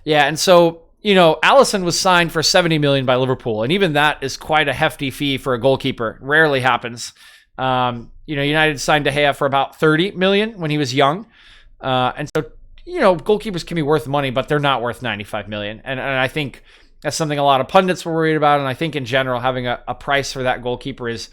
Yeah, and so, Alisson was signed for 70 million by Liverpool. And even that is quite a hefty fee for a goalkeeper. Rarely happens. United signed De Gea for about 30 million when he was young. And so, goalkeepers can be worth money, but they're not worth 95 million. And I think that's something a lot of pundits were worried about. And I think in general, having a price for that goalkeeper is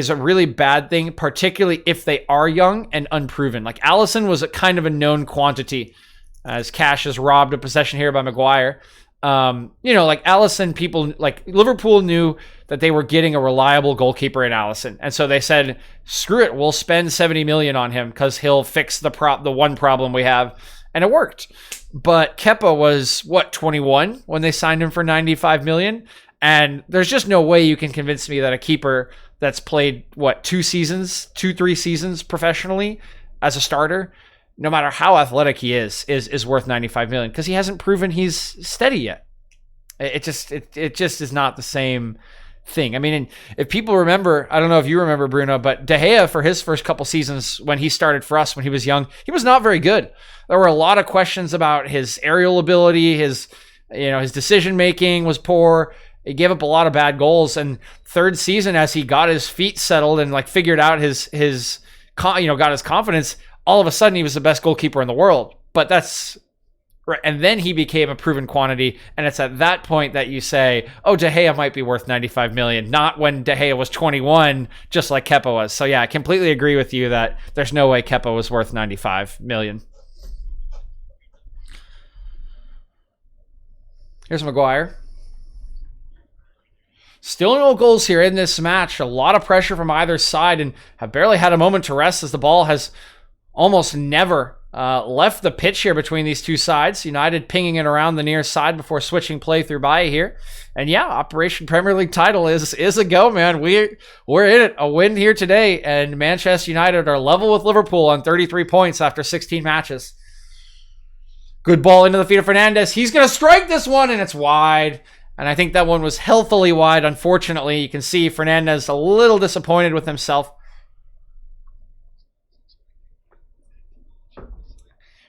a really bad thing, particularly if they are young and unproven. Like, Alisson was a kind of a known quantity, as Cash is robbed of possession here by Maguire. Like Alisson, people like Liverpool knew that they were getting a reliable goalkeeper in Alisson. And so they said, screw it, we'll spend 70 million on him because he'll fix the one problem we have. And it worked. But Kepa was, 21 when they signed him for 95 million? And there's just no way you can convince me that a keeper that's played, 3 seasons professionally as a starter, no matter how athletic he is worth 95 million, because he hasn't proven he's steady yet. It just is not the same thing. I mean, if people remember, I don't know if you remember, Bruno, but De Gea, for his first couple seasons when he started for us when he was young, he was not very good. There were a lot of questions about his aerial ability, his decision making was poor. He gave up a lot of bad goals. And third season, as he got his feet settled and figured out got his confidence, all of a sudden he was the best goalkeeper in the world. But that's right. And then he became a proven quantity. And it's at that point that you say, oh, De Gea might be worth 95 million, not when De Gea was 21, just like Kepa was. So yeah, I completely agree with you that there's no way Kepa was worth 95 million. Here's Maguire. Still no goals here in this match. A lot of pressure from either side, and have barely had a moment to rest as the ball has almost never left the pitch here between these two sides. United pinging it around the near side before switching play through Bailly here. And yeah, Operation Premier League title is a go, man. We're in it. A win here today, and Manchester United are level with Liverpool on 33 points after 16 matches. Good ball into the feet of Fernandes. He's going to strike this one, and it's wide. And I think that one was healthily wide, unfortunately. You can see Fernandes a little disappointed with himself.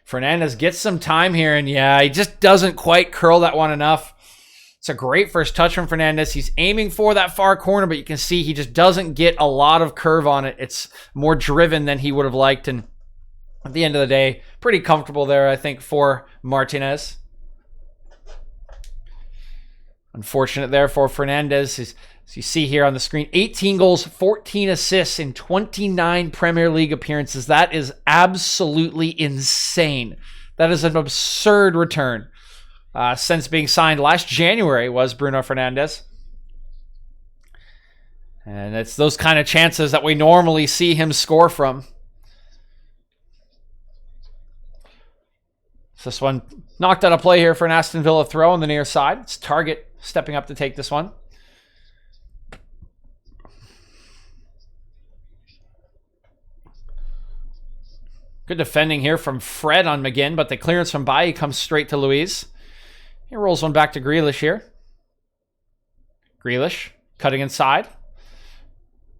Fernandes gets some time here, and yeah, he just doesn't quite curl that one enough. It's a great first touch from Fernandes. He's aiming for that far corner, but you can see he just doesn't get a lot of curve on it. It's more driven than he would have liked, and at the end of the day, pretty comfortable there, I think, for Martinez. Unfortunate there for Fernandes. As you see here on the screen, 18 goals, 14 assists in 29 Premier League appearances. That is absolutely insane. That is an absurd return. Since being signed last January was Bruno Fernandes. And it's those kind of chances that we normally see him score from. So this one knocked out a play here for an Aston Villa throw on the near side. It's Target stepping up to take this one. Good defending here from Fred on McGinn, but the clearance from Bailly comes straight to Luiz. He rolls one back to Grealish here. Grealish cutting inside.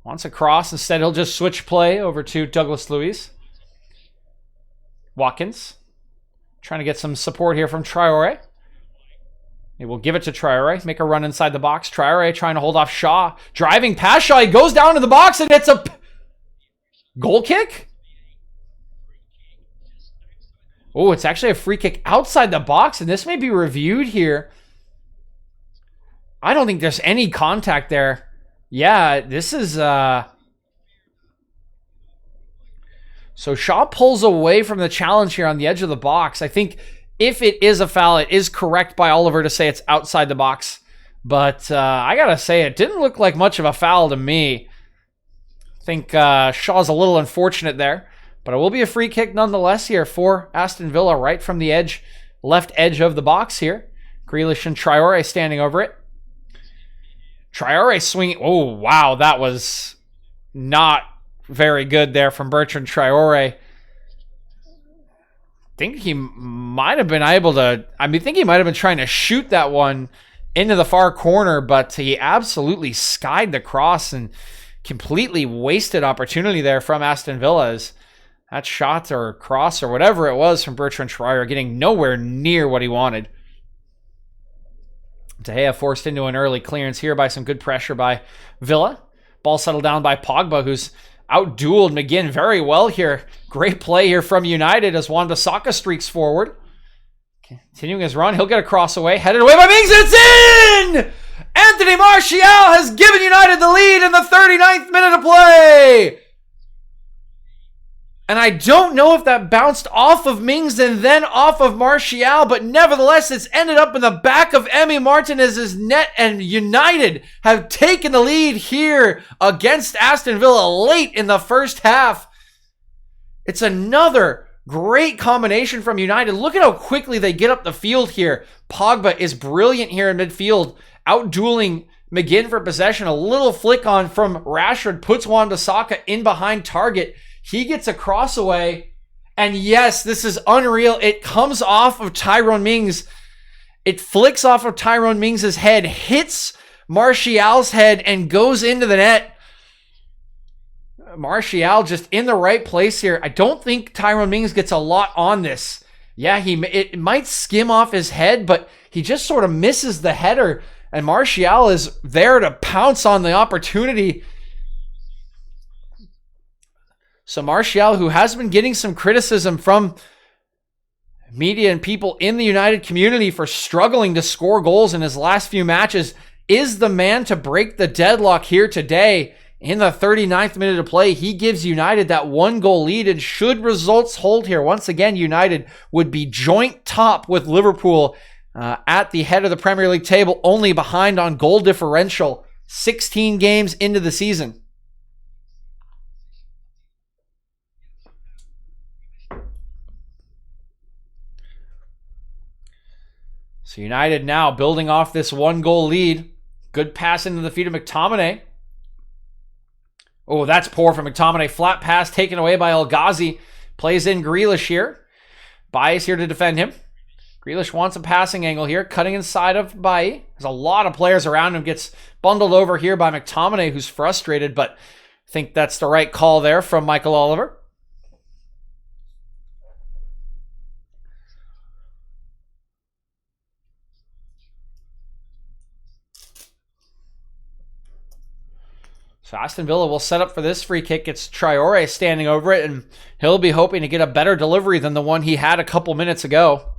Wants a cross. Instead, he'll just switch play over to Douglas Luiz. Watkins trying to get some support here from Traore. He will give it to Traore. Make a run inside the box. Traore trying to hold off Shaw. Driving past Shaw. He goes down to the box and it's a goal kick? Oh, it's actually a free kick outside the box, and this may be reviewed here. I don't think there's any contact there. Yeah, this is... So Shaw pulls away from the challenge here on the edge of the box. I think if it is a foul, it is correct by Oliver to say it's outside the box. But I gotta say, it didn't look like much of a foul to me. I think Shaw's a little unfortunate there. But it will be a free kick nonetheless here for Aston Villa right from the edge, left edge of the box here. Grealish and Traore standing over it. Traore swinging. Oh, wow. That was not very good there from Bertrand Traore. I think he might have been able to... I think he might have been trying to shoot that one into the far corner, but he absolutely skied the cross and completely wasted opportunity there from Aston Villa's. That shot or cross or whatever it was from Bertrand Traore getting nowhere near what he wanted. De Gea forced into an early clearance here by some good pressure by Villa. Ball settled down by Pogba, who's out-dueled McGinn very well here. Great play here from United as Wan-Bissaka streaks forward. Continuing his run, he'll get a cross away. Headed away by Mings, and it's in! Anthony Martial has given United the lead in the 39th minute of play! And I don't know if that bounced off of Mings and then off of Martial, but nevertheless, it's ended up in the back of Emi Martinez's net, and United have taken the lead here against Aston Villa late in the first half. It's another great combination from United. Look at how quickly they get up the field here. Pogba is brilliant here in midfield, out-dueling McGinn for possession. A little flick on from Rashford puts Wan-Bissaka in behind target. He gets a cross away, and yes, this is unreal. It comes off of Tyrone Mings. It flicks off of Tyrone Mings' head, hits Martial's head, and goes into the net. Martial just in the right place here. I don't think Tyrone Mings gets a lot on this. Yeah, it might skim off his head, but he just sort of misses the header, and Martial is there to pounce on the opportunity. So Martial, who has been getting some criticism from media and people in the United community for struggling to score goals in his last few matches, is the man to break the deadlock here today. In the 39th minute of play, he gives United that 1-goal lead, and should results hold here, once again, United would be joint top with Liverpool at the head of the Premier League table, only behind on goal differential 16 games into the season. So United now building off this 1-goal lead. Good pass into the feet of McTominay. Oh, that's poor from McTominay. Flat pass taken away by El Ghazi. Plays in Grealish here. Bailly's here to defend him. Grealish wants a passing angle here. Cutting inside of Bailly. There's a lot of players around him. Gets bundled over here by McTominay, who's frustrated, but I think that's the right call there from Michael Oliver. So Aston Villa will set up for this free kick. It's Traore standing over it, and he'll be hoping to get a better delivery than the one he had a couple minutes ago.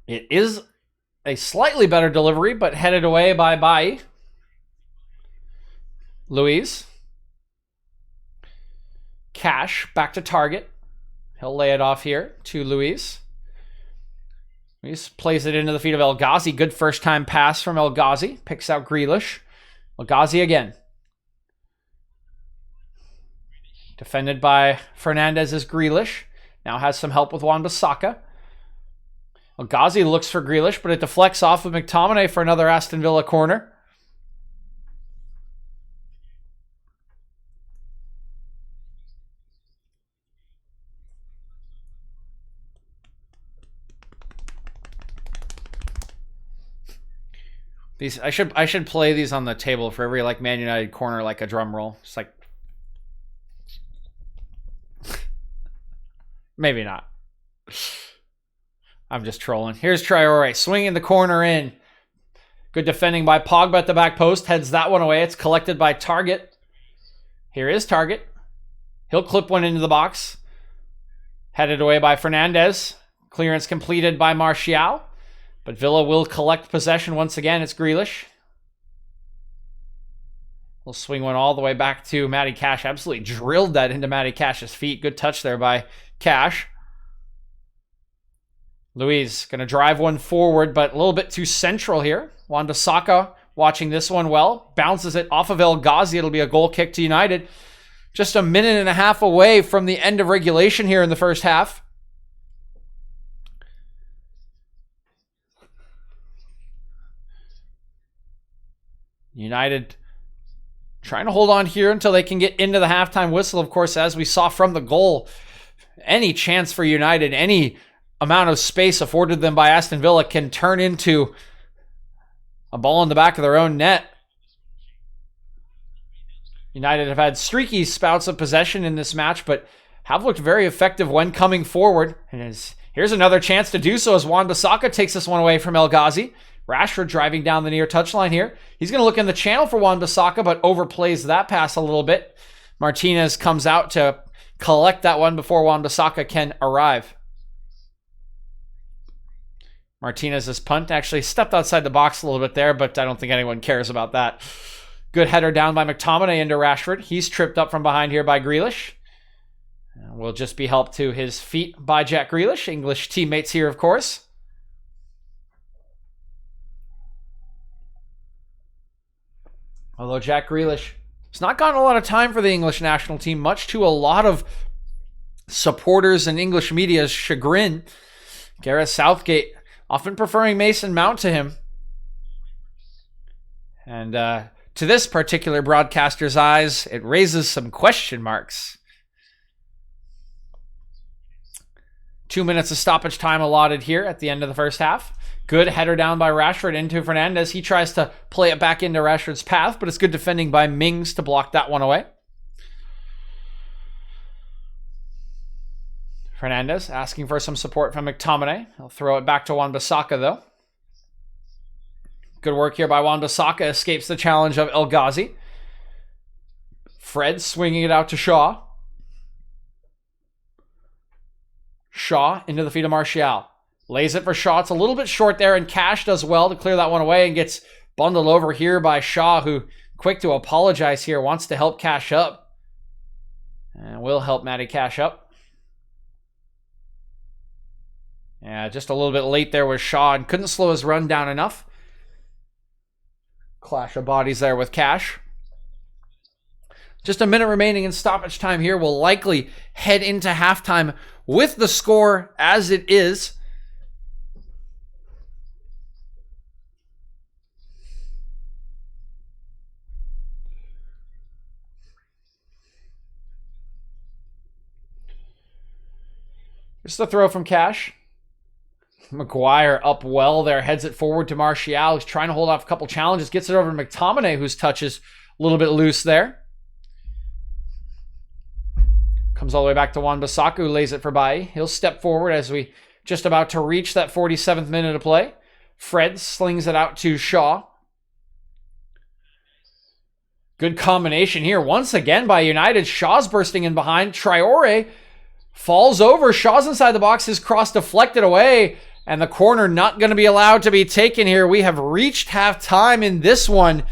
It is a slightly better delivery, but headed away by Bailly. Luiz. Cash back to target. He'll lay it off here to Luiz. He plays it into the feet of El Ghazi. Good first time pass from El Ghazi. Picks out Grealish. El Ghazi again. Defended by Fernandez is Grealish. Now has some help with Wan-Bissaka. El Ghazi looks for Grealish, but it deflects off of McTominay for another Aston Villa corner. These I should play these on the table for every like Man United corner, like a drum roll. It's like maybe not. I'm just trolling. Here's Traore swinging the corner in. Good defending by Pogba at the back post. Heads that one away. It's collected by Target. Here is Target. He'll clip one into the box. Headed away by Fernandez. Clearance completed by Martial. But Villa will collect possession once again. It's Grealish. We'll swing one all the way back to Matty Cash. Absolutely drilled that into Matty Cash's feet. Good touch there by Cash. Luiz going to drive one forward, but a little bit too central here. Wan-Bissaka watching this one well. Bounces it off of El Ghazi. It'll be a goal kick to United. Just a minute and a half away from the end of regulation here in the first half. United trying to hold on here until they can get into the halftime whistle. Of course, as we saw from the goal, any chance for United, any amount of space afforded them by Aston Villa can turn into a ball in the back of their own net. United have had streaky spouts of possession in this match, but have looked very effective when coming forward. And here's another chance to do so as Wan-Bissaka takes this one away from El Ghazi. Rashford driving down the near touchline here. He's going to look in the channel for Wan-Bissaka, but overplays that pass a little bit. Martinez comes out to collect that one before Wan-Bissaka can arrive. Martinez's punt actually stepped outside the box a little bit there, but I don't think anyone cares about that. Good header down by McTominay into Rashford. He's tripped up from behind here by Grealish. Will just be helped to his feet by Jack Grealish. English teammates here, of course. Although Jack Grealish has not gotten a lot of time for the English national team, much to a lot of supporters and English media's chagrin. Gareth Southgate often preferring Mason Mount to him. And to this particular broadcaster's eyes, it raises some question marks. 2 minutes of stoppage time allotted here at the end of the first half. Good header down by Rashford into Fernandez. He tries to play it back into Rashford's path, but it's good defending by Mings to block that one away. Fernandez asking for some support from McTominay. He'll throw it back to Wan-Bissaka though. Good work here by Wan-Bissaka. Escapes the challenge of El Ghazi. Fred swinging it out to Shaw. Shaw into the feet of Martial. Lays it for Shaw. It's a little bit short there, and Cash does well to clear that one away and gets bundled over here by Shaw, who, quick to apologize here, wants to help Cash up. And will help Matty Cash up. Yeah, just a little bit late there with Shaw and couldn't slow his run down enough. Clash of bodies there with Cash. Just a minute remaining in stoppage time here. We'll likely head into halftime with the score as it is. Just a throw from Cash. Maguire up well there, heads it forward to Martial, who's trying to hold off a couple challenges, gets it over to McTominay, whose touch is a little bit loose there. Comes all the way back to Wan-Bissaka, who lays it for Bailly. He'll step forward as we just about to reach that 47th minute of play. Fred slings it out to Shaw. Good combination here once again by United. Shaw's bursting in behind. Traore falls over. Shaw's inside the box. His cross deflected away. And the corner not going to be allowed to be taken here. We have reached halftime in this one.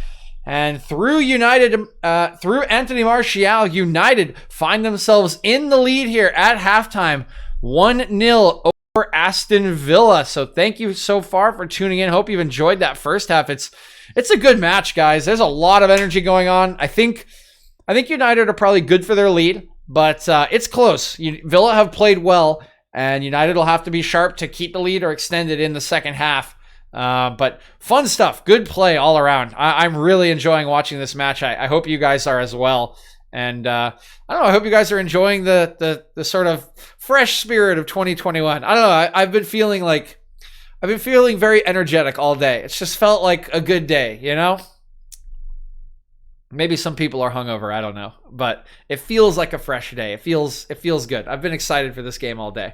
And through Anthony Martial, United find themselves in the lead here at halftime. 1-0 over for Aston Villa. So thank you so far for tuning in. Hope you've enjoyed that first half. It's a good match, guys. There's a lot of energy going on. I think United are probably good for their lead, but it's close. Villa have played well, and United will have to be sharp to keep the lead or extend it in the second half. But fun stuff. Good play all around. I'm really enjoying watching this match. I hope you guys are as well. And I don't know. I hope you guys are enjoying the sort of fresh spirit of 2021. I don't know. I've been feeling very energetic all day. It's just felt like a good day, you know? Maybe some people are hungover. I don't know, but it feels like a fresh day. It feels good. I've been excited for this game all day.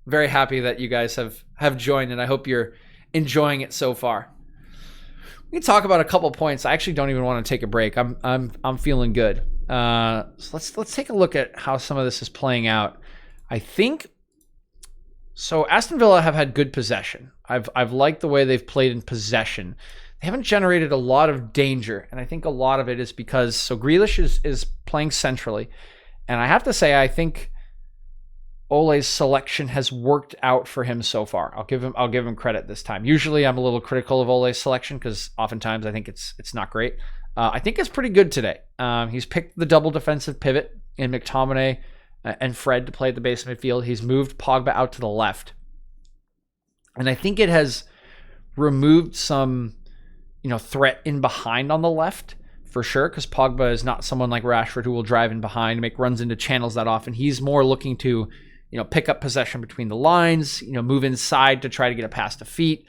Very happy that you guys have joined, and I hope you're enjoying it so far. We can talk about a couple points. I actually don't even want to take a break. I'm feeling good. So let's take a look at how some of this is playing out. I think so. Aston Villa have had good possession. I've liked the way they've played in possession. They haven't generated a lot of danger, and I think a lot of it is because Grealish is playing centrally, and I have to say I think Ole's selection has worked out for him so far. I'll give him credit this time. Usually I'm a little critical of Ole's selection because oftentimes I think it's not great. I think it's pretty good today. He's picked the double defensive pivot in McTominay and Fred to play at the base of midfield. He's moved Pogba out to the left. And I think it has removed some, threat in behind on the left for sure, because Pogba is not someone like Rashford who will drive in behind, make runs into channels that often. He's more looking to pick up possession between the lines, move inside to try to get it past the feet.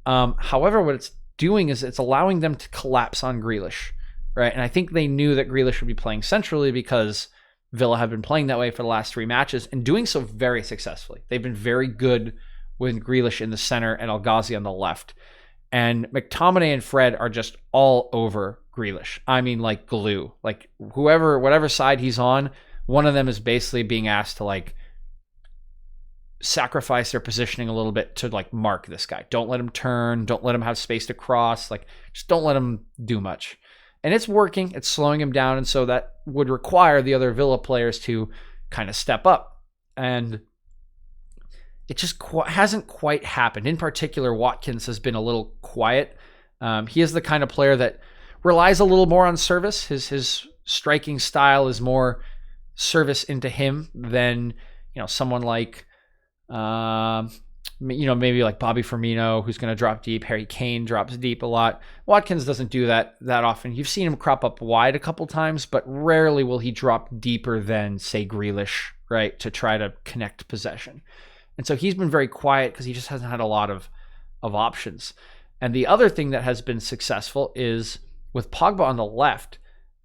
However, what it's doing is it's allowing them to collapse on Grealish, right? And I think they knew that Grealish would be playing centrally because Villa have been playing that way for the last 3 matches and doing so very successfully. They've been very good with Grealish in the center and El Ghazi on the left. And McTominay and Fred are just all over Grealish. I mean, like glue. Like whatever side he's on, one of them is basically being asked to sacrifice their positioning a little bit to mark this guy. Don't let him turn. Don't let him have space to cross. Just don't let him do much. And it's working. It's slowing him down. And so that would require the other Villa players to kind of step up. And it just hasn't quite happened. In particular, Watkins has been a little quiet. He is the kind of player that relies a little more on service. His striking style is more service into him than someone like maybe like Bobby Firmino, who's going to drop deep. Harry Kane drops deep a lot. Watkins doesn't do that often. You've seen him crop up wide a couple times, but rarely will he drop deeper than, say, Grealish, right, to try to connect possession. And so he's been very quiet because he just hasn't had a lot of options. And the other thing that has been successful is with Pogba on the left,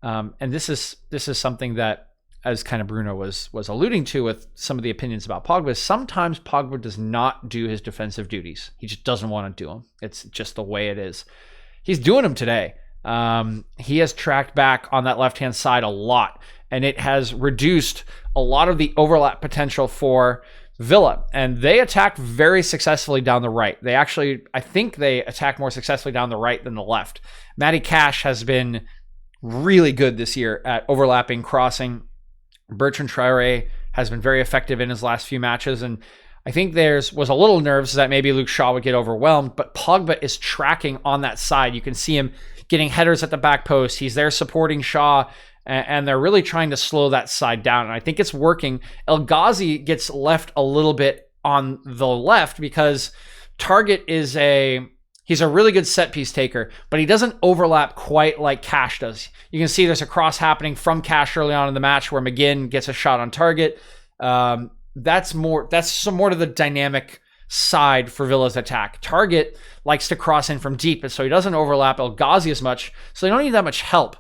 and this is something that, as kind of Bruno was alluding to with some of the opinions about Pogba, sometimes Pogba does not do his defensive duties. He just doesn't want to do them. It's just the way it is. He's doing them today. He has tracked back on that left-hand side a lot, and it has reduced a lot of the overlap potential for Villa. And they attack very successfully down the right. I think they attack more successfully down the right than the left. Matty Cash has been really good this year at overlapping, crossing. Bertrand Traore has been very effective in his last few matches, and I think was a little nerves that maybe Luke Shaw would get overwhelmed, but Pogba is tracking on that side. You can see him getting headers at the back post. He's there supporting Shaw, and they're really trying to slow that side down, and I think it's working. El Ghazi gets left a little bit on the left because Target he's a really good set piece taker, but he doesn't overlap quite like Cash does. You can see there's a cross happening from Cash early on in the match where McGinn gets a shot on target. That's some more to the dynamic side for Villa's attack. Target likes to cross in from deep, and so he doesn't overlap El Ghazi as much, so they don't need that much help,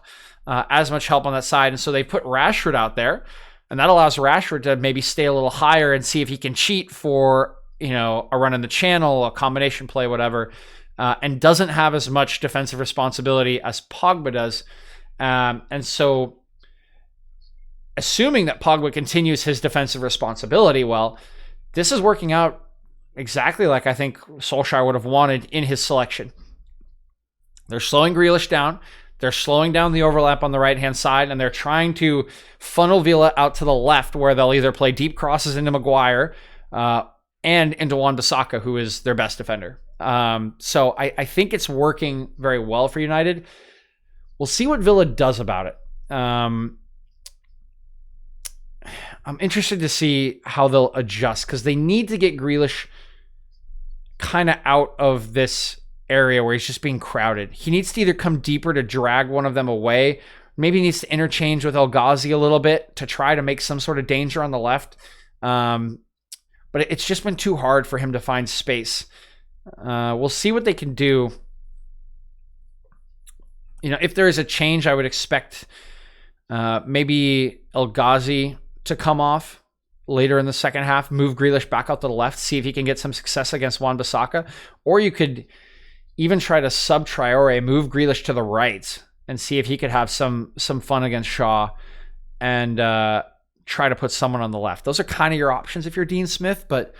on that side. And so they put Rashford out there, and that allows Rashford to maybe stay a little higher and see if he can cheat for a run in the channel, a combination play, whatever. And doesn't have as much defensive responsibility as Pogba does. And so assuming that Pogba continues his defensive responsibility, well, this is working out exactly like I think Solskjaer would have wanted in his selection. They're slowing Grealish down. They're slowing down the overlap on the right-hand side, and they're trying to funnel Villa out to the left where they'll either play deep crosses into Maguire, and into Wan-Bissaka, who is their best defender. So I think it's working very well for United. We'll see what Villa does about it. I'm interested to see how they'll adjust, because they need to get Grealish kind of out of this area where he's just being crowded. He needs to either come deeper to drag one of them away. Maybe he needs to interchange with El Ghazi a little bit to try to make some sort of danger on the left. But it's just been too hard for him to find space. We'll see what they can do. You know, if there is a change, I would expect maybe El Ghazi to come off later in the second half, move Grealish back out to the left, see if he can get some success against Wan-Bissaka. Or you could even try to sub Traore, move Grealish to the right, and see if he could have some fun against Shaw, and try to put someone on the left. Those are kind of your options if you're Dean Smith, but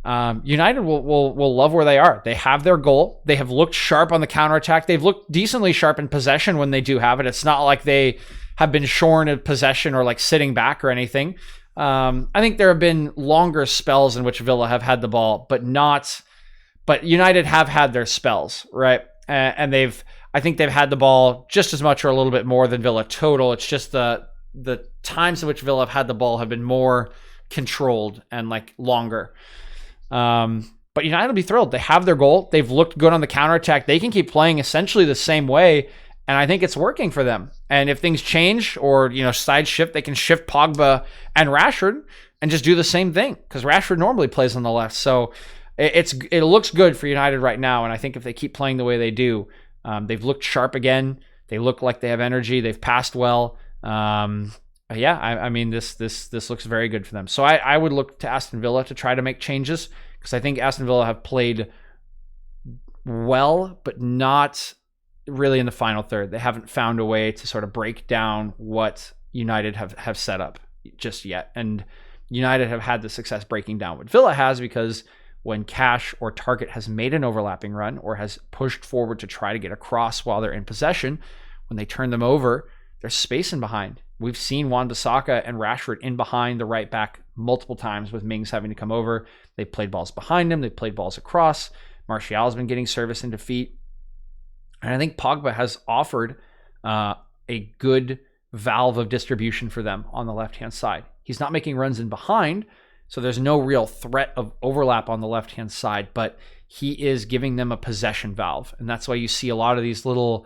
United will love where they are. They have their goal. They have looked sharp on the counterattack. They've looked decently sharp in possession when they do have it. It's not like they have been shorn of possession or like sitting back or anything. I think there have been longer spells in which Villa have had the ball, but United have had their spells, right? And I think they've had the ball just as much or a little bit more than Villa total. It's just the times in which Villa have had the ball have been more controlled and like longer. But United will be thrilled. They have their goal. They've looked good on the counterattack. They can keep playing essentially the same way, and I think it's working for them. And if things change or, side shift, they can shift Pogba and Rashford and just do the same thing, because Rashford normally plays on the left. So it looks good for United right now, and I think if they keep playing the way they do, they've looked sharp again. They look like they have energy. They've passed well. I mean, this looks very good for them. So I would look to Aston Villa to try to make changes, because I think Aston Villa have played well, but not really in the final third. They haven't found a way to sort of break down what United have set up just yet. And United have had the success breaking down what Villa has, because when Cash or Target has made an overlapping run or has pushed forward to try to get across while they're in possession, when they turn them over, there's space in behind. We've seen Wan-Bissaka and Rashford in behind the right back multiple times with Mings having to come over. They've played balls behind him. They've played balls across. Martial's been getting service into feet. And I think Pogba has offered a good valve of distribution for them on the left-hand side. He's not making runs in behind, so there's no real threat of overlap on the left-hand side, but he is giving them a possession valve. And that's why you see a lot of these little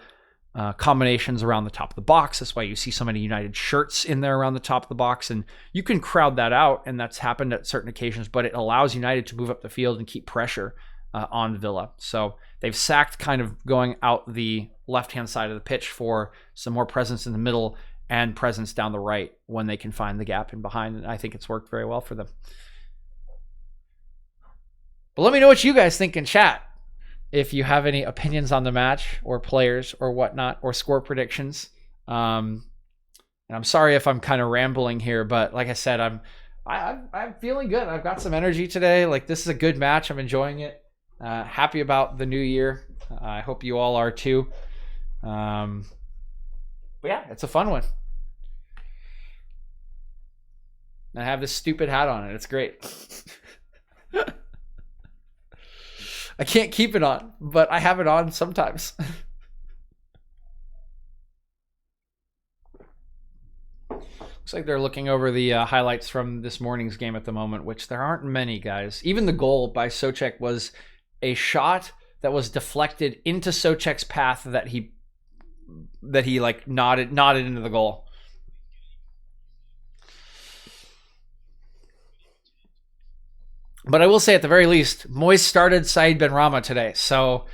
combinations around the top of the box. That's why you see so many United shirts in there around the top of the box, and you can crowd that out, and that's happened at certain occasions, but it allows United to move up the field and keep pressure on Villa. So they've sacked kind of going out the left-hand side of the pitch for some more presence in the middle and presence down the right when they can find the gap in behind, and I think it's worked very well for them. But let me know what you guys think in chat. If you have any opinions on the match or players or whatnot, or score predictions. And I'm sorry if I'm kind of rambling here, but like I said, I'm feeling good. I've got some energy today. Like, this is a good match. I'm enjoying it. Happy about the new year. I hope you all are too. But yeah, it's a fun one. I have this stupid hat on it. It's great. I can't keep it on, but I have it on sometimes. Looks like they're looking over the highlights from this morning's game at the moment, which there aren't many, guys. Even the goal by Souček was a shot that was deflected into Souček's path that he like nodded into the goal. But I will say, at the very least, Moyes started Said Benrahma today, so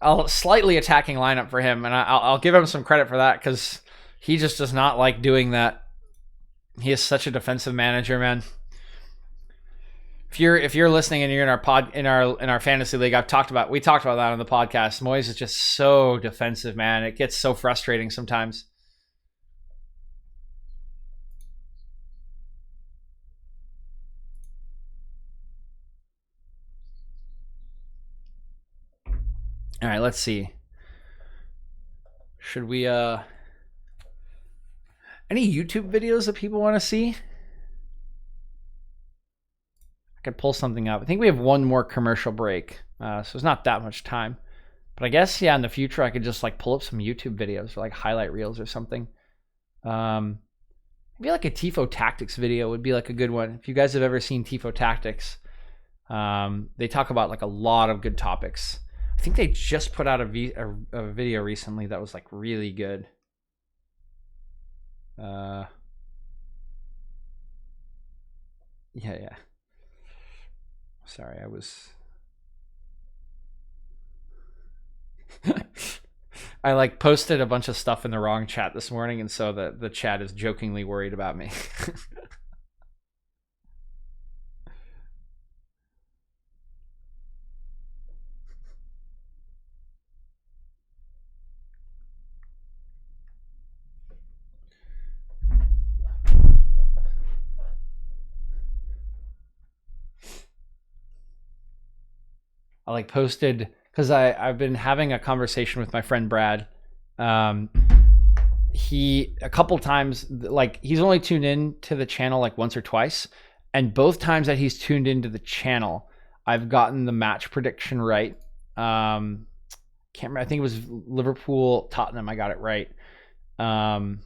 a slightly attacking lineup for him, and I'll give him some credit for that, because he just does not like doing that. He is such a defensive manager, man. If you're listening and you're in our fantasy league, we talked about that on the podcast. Moyes is just so defensive, man. It gets so frustrating sometimes. All right, let's see. Should we any YouTube videos that people want to see? I could pull something up. I think we have one more commercial break, so it's not that much time. But I guess, yeah, in the future, I could just like pull up some YouTube videos or like highlight reels or something. Maybe like a Tifo Tactics video would be like a good one. If you guys have ever seen Tifo Tactics, they talk about like a lot of good topics. I think they just put out a video recently that was like really good. Yeah. Sorry, I was... I like posted a bunch of stuff in the wrong chat this morning, and so the chat is jokingly worried about me. I like posted because I've been having a conversation with my friend Brad. He a couple times, like he's only tuned in to the channel like once or twice, and both times that he's tuned into the channel, I've gotten the match prediction right. Can't remember, I think it was Liverpool Tottenham. I got it right. And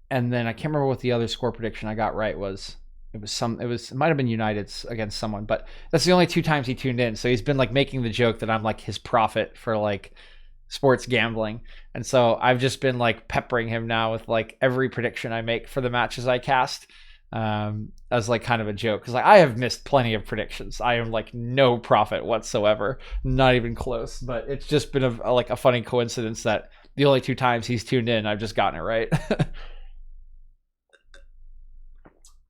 then I can't remember what the other score prediction I got right was. It might have been United's against someone, but that's the only two times he tuned in. So he's been like making the joke that I'm like his prophet for like sports gambling. And so I've just been like peppering him now with like every prediction I make for the matches I cast, as like kind of a joke. Cause like I have missed plenty of predictions. I am like no prophet whatsoever, not even close, but it's just been a funny coincidence that the only two times he's tuned in, I've just gotten it right.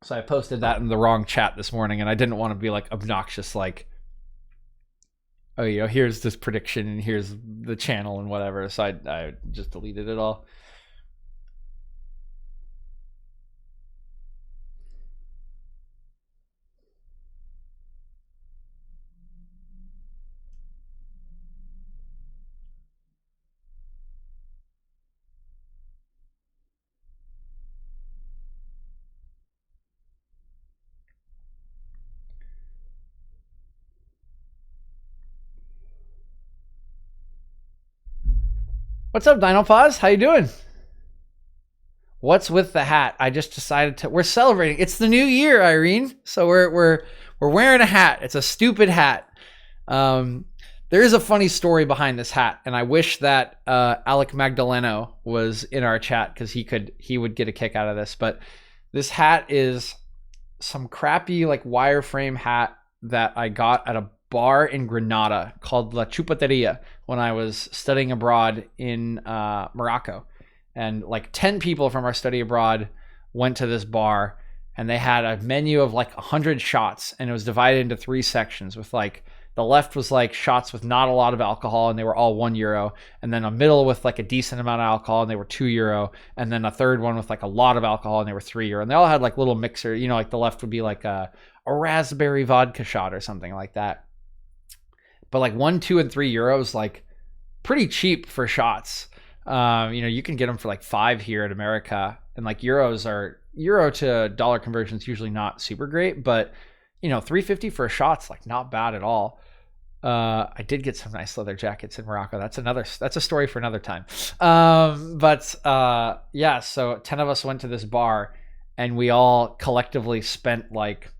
So I posted that in the wrong chat this morning, and I didn't want to be like obnoxious, like, oh, you know, here's this prediction and here's the channel and whatever. So I just deleted it all. What's up, Dinopause? How you doing? What's with the hat? I just decided to. We're celebrating. It's the new year, Irene. So we're wearing a hat. It's a stupid hat. There is a funny story behind this hat, and I wish that Alec Magdaleno was in our chat because he would get a kick out of this. But this hat is some crappy like wireframe hat that I got at a bar in Granada called La Chupateria when I was studying abroad in Morocco. And like 10 people from our study abroad went to this bar, and they had a menu of like 100 shots, and it was divided into 3 sections with like the left was like shots with not a lot of alcohol, and they were all €1, and then a middle with like a decent amount of alcohol, and they were €2, and then a third one with like a lot of alcohol, and they were €3, and they all had like little mixer, you know, like the left would be like a raspberry vodka shot or something like that. But like €1, €2, and €3, like pretty cheap for shots. You know, you can get them for like $5 here in America, and like euro to dollar conversion is usually not super great, but you know, $3.50 for a shot's like not bad at all. I did get some nice leather jackets in Morocco. That's a story for another time. Yeah, so 10 of us went to this bar, and we all collectively spent like,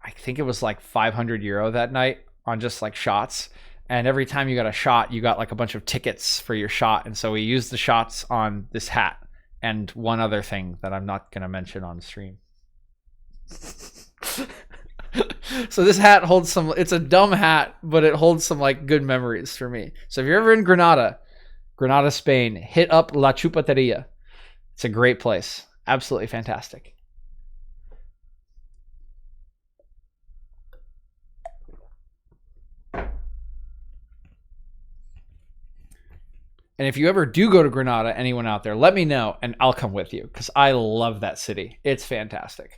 I think it was like €500 that night on just like shots. And every time you got a shot, you got like a bunch of tickets for your shot. And so we used the shots on this hat and one other thing that I'm not going to mention on stream. So this hat holds some, it's a dumb hat, but it holds some like good memories for me. So if you're ever in Granada, Spain, hit up La Chupateria. It's a great place. Absolutely fantastic. And if you ever do go to Granada, anyone out there, let me know and I'll come with you because I love that city. It's fantastic.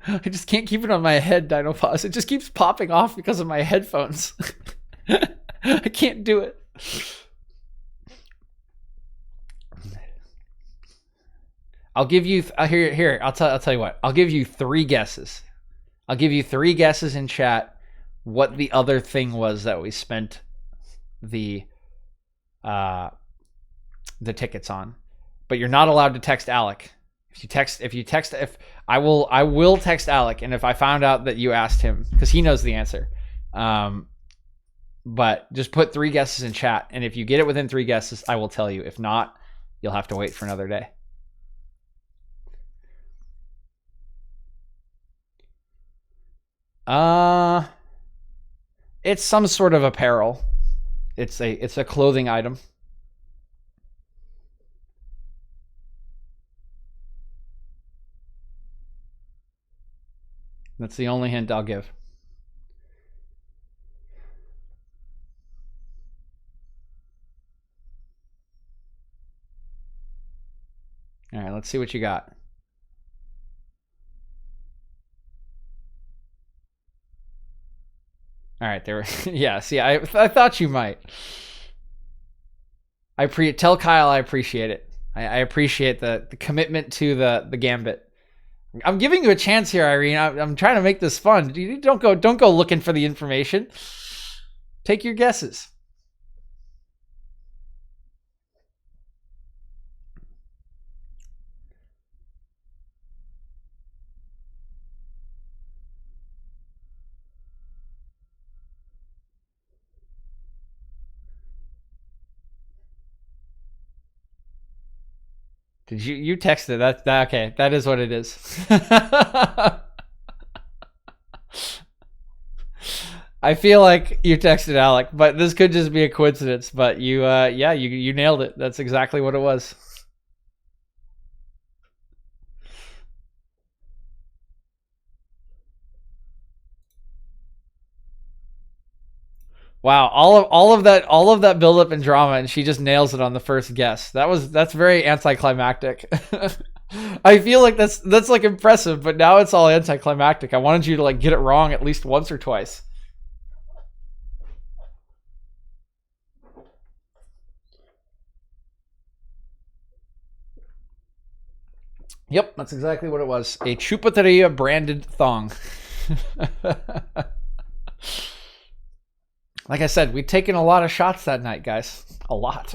I just can't keep it on my head, Dinopause. It just keeps popping off because of my headphones. I can't do it. I'll give you here. I'll tell you what. I'll give you 3 guesses. I'll give you 3 guesses in chat what the other thing was that we spent the tickets on. But you're not allowed to text Alec. If I will text Alec, and if I found out that you asked him, because he knows the answer. But just put 3 guesses in chat, and if you get it within 3 guesses, I will tell you. If not, you'll have to wait for another day. It's some sort of apparel. It's a clothing item. That's the only hint I'll give. All right, let's see what you got. All right, there. Yeah, see, I thought you might. Tell Kyle I appreciate it. I appreciate the commitment to the gambit. I'm giving you a chance here, Irene. I'm trying to make this fun. Don't go looking for the information. Take your guesses. Did you texted that okay, that is what it is. I feel like you texted Alec, but this could just be a coincidence, but you nailed it. That's exactly what it was. Wow, all of that build up and drama, and she just nails it on the first guess. That's very anticlimactic. I feel like that's like impressive, but now it's all anticlimactic. I wanted you to like get it wrong at least once or twice. Yep, that's exactly what it was. A Chupateria branded thong. Like I said, we'd taken a lot of shots that night, guys. A lot.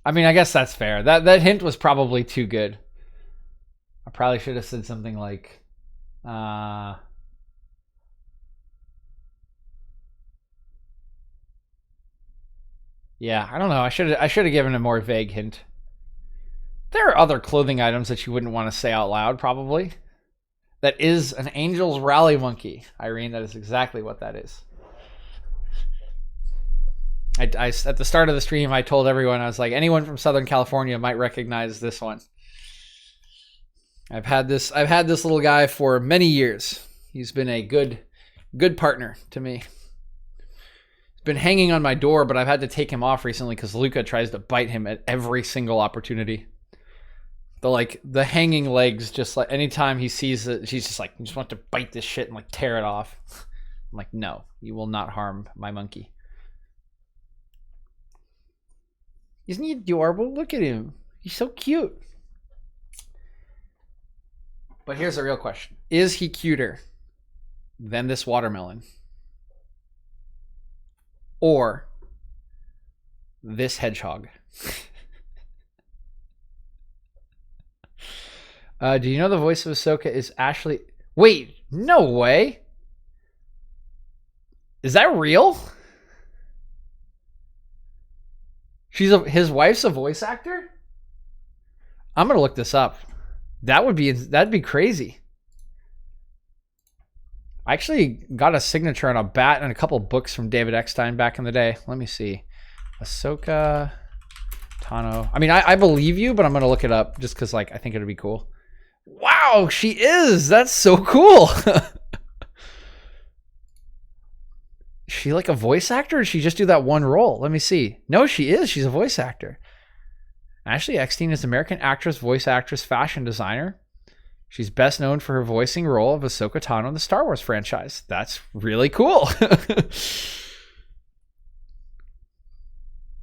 I mean, I guess that's fair. That hint was probably too good. I probably should have said something like, yeah, I don't know. I should have given a more vague hint. There are other clothing items that you wouldn't want to say out loud, probably. That is an Angel's Rally Monkey, Irene. That is exactly what that is. I at the start of the stream, I told everyone, I was like, anyone from Southern California might recognize this one. I've had this little guy for many years. He's been a good partner to me. Been hanging on my door, but I've had to take him off recently because Luca tries to bite him at every single opportunity. The hanging legs, just like anytime he sees it, she's just like, I just want to bite this shit and like tear it off. I'm like, no, you will not harm my monkey. Isn't he adorable? Look at him. He's so cute. But here's the real question. Is he cuter than this watermelon? Or this hedgehog? Do you know the voice of Ahsoka is Ashley? Wait, no way. Is that real? His wife's a voice actor? I'm gonna look this up. That'd be crazy. I actually got a signature on a bat and a couple books from David Eckstein back in the day. Let me see. Ahsoka Tano. I mean, I believe you, but I'm going to look it up just because, like, I think it would be cool. Wow, she is. That's so cool. Is she like a voice actor, or did she just do that one role? Let me see. No, she is. She's a voice actor. Ashley Eckstein is an American actress, voice actress, fashion designer. She's best known for her voicing role of Ahsoka Tano in the Star Wars franchise. That's really cool.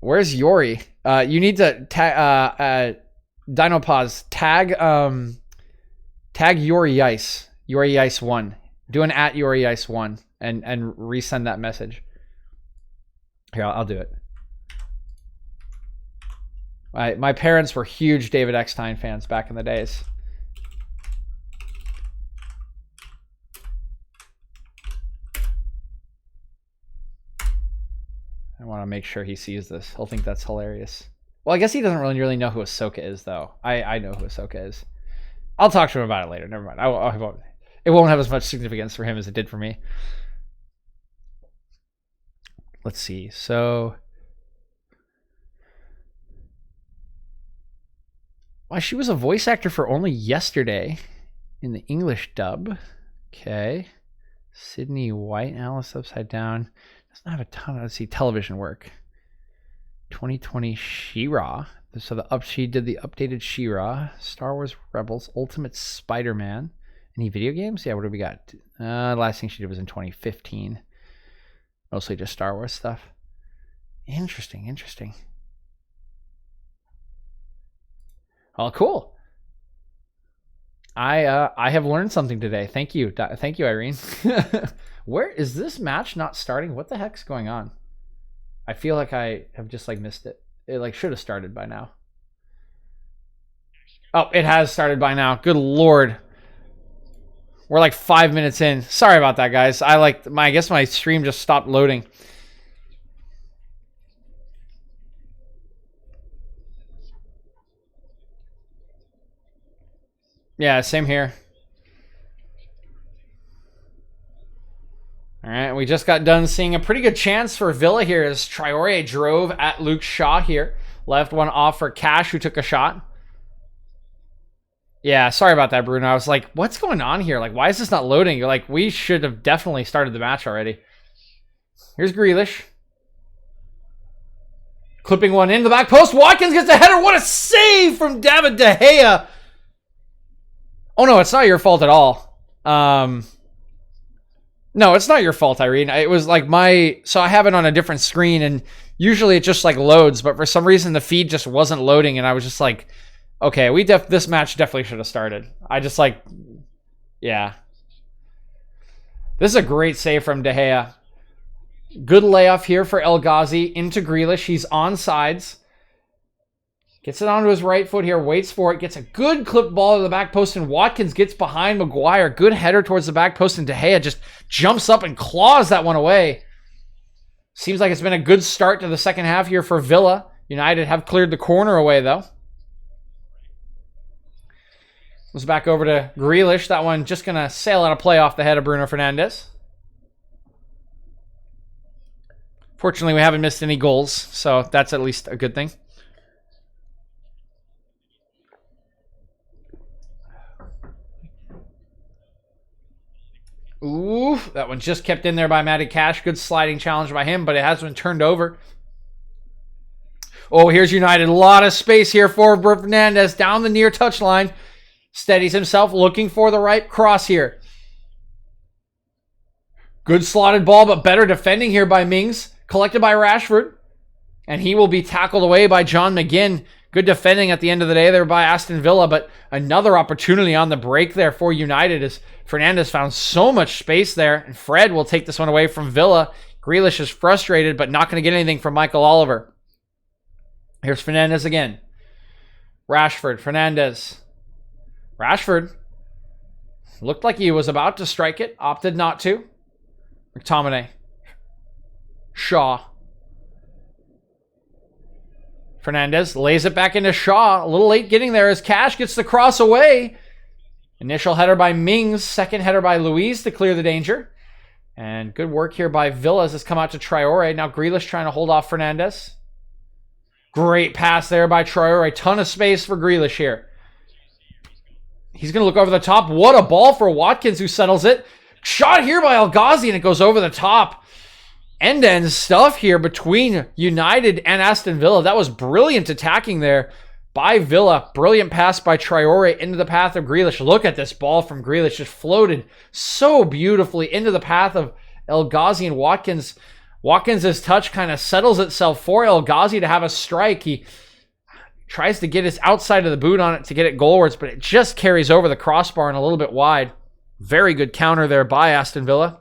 Where's Yori? You need to tag Dinopause. Tag Yori Ice. Yori Ice 1. Do an at Yori Ice 1 and resend that message. Here, I'll do it. My parents were huge David Eckstein fans back in the days. I want to make sure he sees this. He'll think that's hilarious. Well, I guess he doesn't really know who Ahsoka is, though. I know who Ahsoka is. I'll talk to him about it later. Never mind. I won't. It won't have as much significance for him as it did for me. Let's see. So, why she was a voice actor for only yesterday in the English dub. Okay. Sydney White, Alice Upside Down. Doesn't have a ton of, let's see, television work. 2020 She-Ra. So she did the updated She-Ra, Star Wars Rebels, Ultimate Spider-Man. Any video games? Yeah, what do we got? The last thing she did was in 2015. Mostly just Star Wars stuff. Interesting. Oh, cool. I have learned something today. Thank you, Irene. Where is this match not starting? What the heck's going on? I feel like I have just missed it. It should have started by now. Oh, it has started by now. Good Lord. We're 5 minutes in. Sorry about that, guys. I guess my stream just stopped loading. Yeah, same here. All right, we just got done seeing a pretty good chance for Villa here as Traore drove at Luke Shaw here. Left one off for Cash, who took a shot. Yeah, sorry about that, Bruno. I was like, what's going on here? Why is this not loading? You're like, we should have definitely started the match already. Here's Grealish. Clipping one into the back post. Watkins gets the header. What a save from David De Gea. Oh, no, it's not your fault at all. No, it's not your fault, Irene. It was so I have it on a different screen, and usually it just loads, but for some reason the feed just wasn't loading, and I was just like, okay, this match definitely should have started. I just yeah. This is a great save from De Gea. Good layoff here for El Ghazi into Grealish. He's on sides. Gets it onto his right foot here, waits for it, gets a good clip ball to the back post, and Watkins gets behind Maguire. Good header towards the back post, and De Gea just jumps up and claws that one away. Seems like it's been a good start to the second half here for Villa. United have cleared the corner away, though. Goes back over to Grealish. That one just going to sail out of play off the head of Bruno Fernandes. Fortunately, we haven't missed any goals, so that's at least a good thing. Ooh, that one just kept in there by Matty Cash. Good sliding challenge by him, but it has been turned over. Oh, here's United. A lot of space here for Fernandes down the near touchline. Steadies himself, looking for the right cross here. Good slotted ball, but better defending here by Mings. Collected by Rashford. And he will be tackled away by John McGinn. Good defending at the end of the day there by Aston Villa, but another opportunity on the break there for United as Fernandes found so much space there, and Fred will take this one away from Villa. Grealish is frustrated, but not going to get anything from Michael Oliver. Here's Fernandes again. Rashford, Fernandes. Rashford looked like he was about to strike it, opted not to. McTominay. Shaw. Fernandes lays it back into Shaw. A little late getting there as Cash gets the cross away. Initial header by Mings. Second header by Luiz to clear the danger. And good work here by Villa as it's come out to Traore. Now Grealish trying to hold off Fernandes. Great pass there by Traore. A ton of space for Grealish here. He's going to look over the top. What a ball for Watkins who settles it. Shot here by El Ghazi and it goes over the top. End-to-end stuff here between United and Aston Villa. That was brilliant attacking there by Villa. Brilliant pass by Traore into the path of Grealish. Look at this ball from Grealish. Just floated so beautifully into the path of El Ghazi and Watkins. Watkins' touch kind of settles itself for El Ghazi to have a strike. He tries to get his outside of the boot on it to get it goalwards, but it just carries over the crossbar and a little bit wide. Very good counter there by Aston Villa.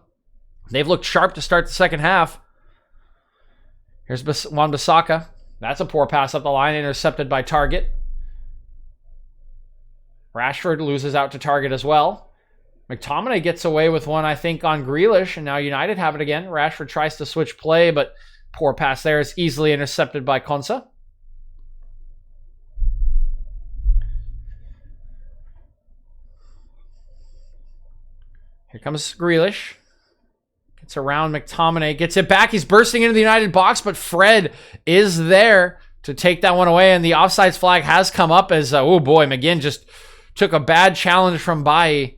They've looked sharp to start the second half. Here's Wan-Bissaka. That's a poor pass up the line, intercepted by Target. Rashford loses out to Target as well. McTominay gets away with one, I think, on Grealish, and now United have it again. Rashford tries to switch play, but poor pass there is easily intercepted by Konsa. Here comes Grealish. Gets around McTominay, gets it back. He's bursting into the United box, but Fred is there to take that one away, and the offsides flag has come up as, oh boy, McGinn just took a bad challenge from Bailly.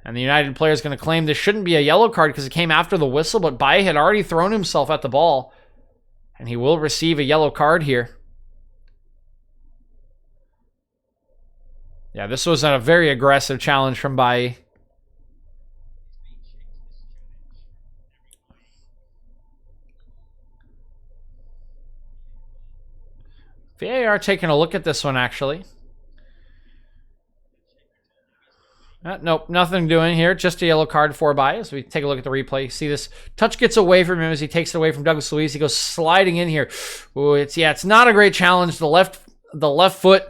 And the United player is going to claim this shouldn't be a yellow card because it came after the whistle, but Bailly had already thrown himself at the ball, and he will receive a yellow card here. Yeah, this was a very aggressive challenge from Bailly. VAR taking a look at this one, actually. Nope, nothing doing here. Just a yellow card for Bailly. As we take a look at the replay, see this touch gets away from him as he takes it away from Douglas Luiz. He goes sliding in here. Ooh, it's not a great challenge. The left foot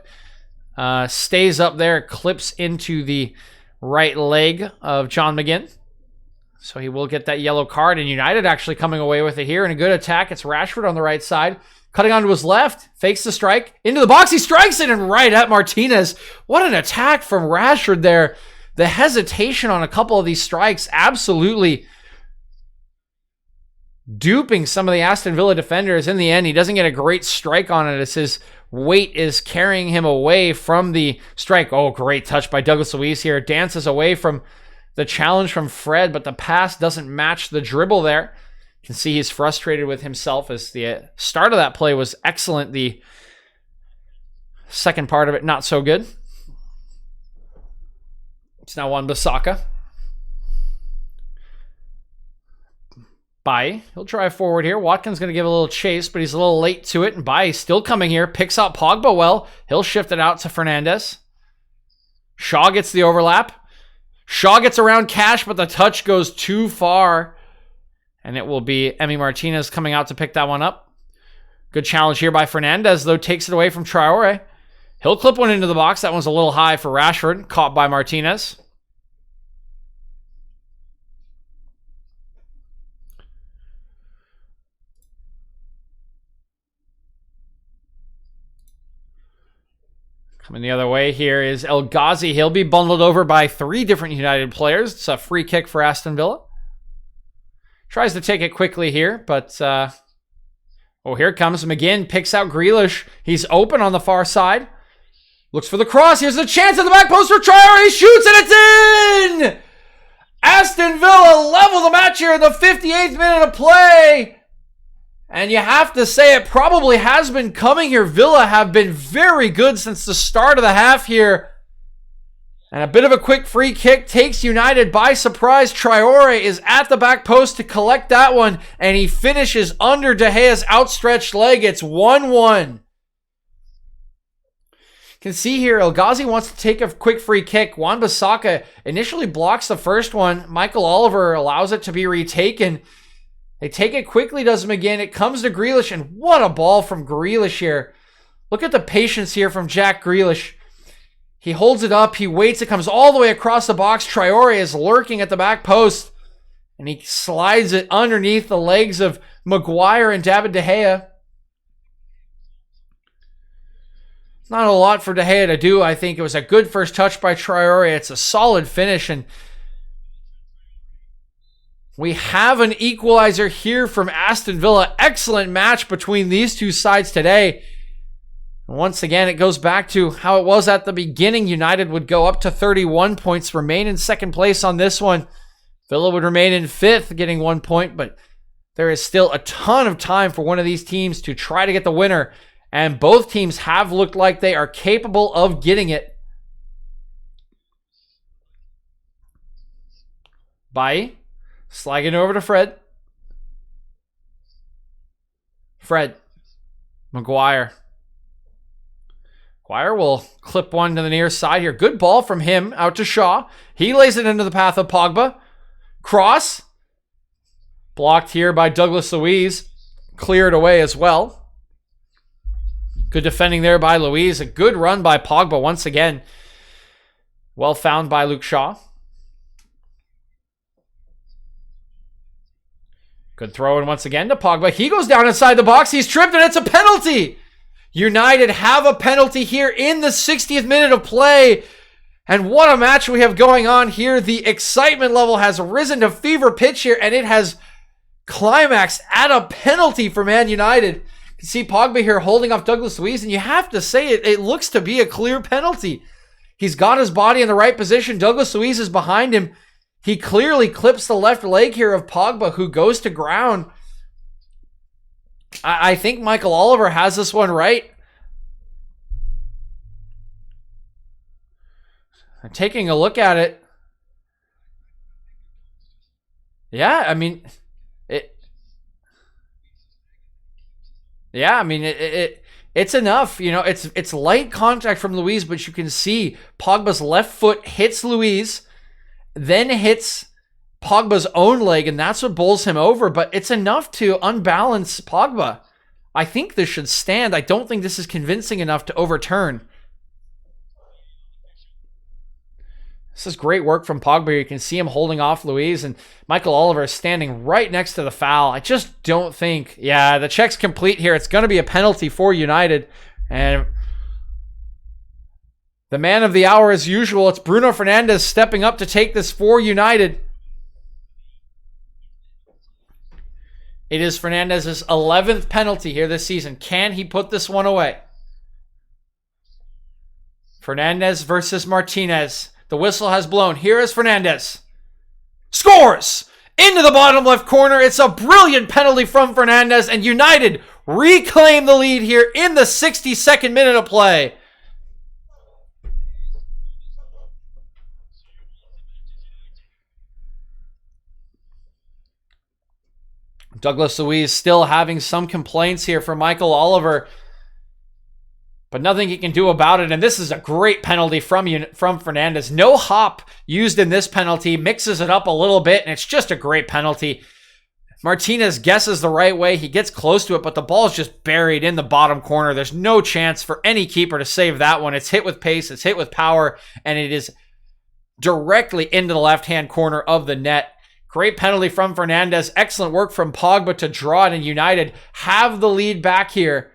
stays up there, clips into the right leg of John McGinn. So he will get that yellow card, and United actually coming away with it here in a good attack. It's Rashford on the right side, cutting onto his left, fakes the strike, into the box, he strikes it, and right at Martinez. What an attack from Rashford there. The hesitation on a couple of these strikes absolutely duping some of the Aston Villa defenders. In the end, he doesn't get a great strike on it as his weight is carrying him away from the strike. Oh, great touch by Douglas Luiz here. Dances away from the challenge from Fred, but the pass doesn't match the dribble there. You can see he's frustrated with himself as the start of that play was excellent. The second part of it, not so good. It's now Wan-Bissaka. Bailly, he'll drive forward here. Watkins going to give a little chase, but he's a little late to it. And Bailly still coming here. Picks up Pogba well. He'll shift it out to Fernandes. Shaw gets the overlap. Shaw gets around Cash, but the touch goes too far. And it will be Emi Martinez coming out to pick that one up. Good challenge here by Fernandes, though, takes it away from Traore. He'll clip one into the box. That one's a little high for Rashford. Caught by Martinez. Coming the other way here is El Ghazi. He'll be bundled over by 3 different United players. It's a free kick for Aston Villa. Tries to take it quickly here, but... oh, here it comes. McGinn picks out Grealish. He's open on the far side. Looks for the cross. Here's the chance at the back post for Traore. He shoots and it's in! Aston Villa level the match here in the 58th minute of play. And you have to say it probably has been coming here. Villa have been very good since the start of the half here. And a bit of a quick free kick takes United by surprise. Traore is at the back post to collect that one. And he finishes under De Gea's outstretched leg. It's 1-1. You can see here, El Ghazi wants to take a quick free kick. Wan-Bissaka initially blocks the first one. Michael Oliver allows it to be retaken. They take it quickly, does McGinn. It comes to Grealish, and what a ball from Grealish here. Look at the patience here from Jack Grealish. He holds it up. He waits. It comes all the way across the box. Traore is lurking at the back post, and he slides it underneath the legs of Maguire and David De Gea. Not a lot for De Gea to do. I think it was a good first touch by Traore. It's a solid finish, and we have an equalizer here from Aston Villa. Excellent match between these two sides today. Once again, it goes back to how it was at the beginning. United would go up to 31 points, remain in second place on this one. Villa would remain in 5th, getting 1 point, but There is still a ton of time for one of these teams to try to get the winner, and both teams have looked like they are capable of getting it. Bailly slagging over to Fred. Fred. McGuire. McGuire will clip one to the near side here. Good ball from him out to Shaw. He lays it into the path of Pogba. Cross. Blocked here by Douglas Luiz. Cleared away as well. Good defending there by Luiz. A good run by Pogba once again. Well found by Luke Shaw. Good throw in once again to Pogba. He goes down inside the box. He's tripped and it's a penalty. United have a penalty here in the 60th minute of play. And what a match we have going on here. The excitement level has risen to fever pitch here, and it has climaxed at a penalty for Man United. You can see Pogba here holding off Douglas Luiz, and you have to say it looks to be a clear penalty. He's got his body in the right position. Douglas Luiz is behind him. He clearly clips the left leg here of Pogba, who goes to ground. I think Michael Oliver has this one right. I'm taking a look at it. Yeah, I mean, it's enough. You know, it's light contact from Luiz, but you can see Pogba's left foot hits Luiz, then hits Pogba's own leg, and that's what bowls him over. But it's enough to unbalance Pogba. I think this should stand. I don't think this is convincing enough to overturn. This is great work from Pogba. You can see him holding off Luiz, and Michael Oliver is standing right next to the foul. I just don't think... Yeah, the check's complete here. It's going to be a penalty for United. And the man of the hour as usual, it's Bruno Fernandes stepping up to take this for United. It is Fernandes' 11th penalty here this season. Can he put this one away? Fernandes versus Martinez. The whistle has blown. Here is Fernandes. Scores! Into the bottom left corner. It's a brilliant penalty from Fernandes, and United reclaim the lead here in the 62nd minute of play. Douglas Luiz still having some complaints here for Michael Oliver, but nothing he can do about it. And this is a great penalty from Fernandes. No hop used in this penalty. Mixes it up a little bit, and it's just a great penalty. Martinez guesses the right way. He gets close to it, but the ball's just buried in the bottom corner. There's no chance for any keeper to save that one. It's hit with pace. It's hit with power, and it is directly into the left-hand corner of the net. Great penalty from Fernandes. Excellent work from Pogba to draw it, and United have the lead back here.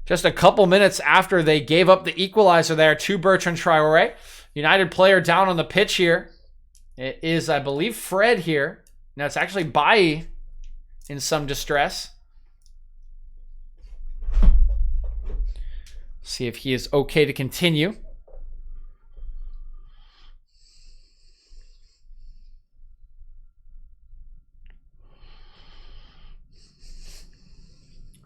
Just a couple minutes after they gave up the equalizer there to Bertrand Traoré. United player down on the pitch here. It is, I believe, Fred here. Now it's actually Bailly in some distress. See if he is okay to continue.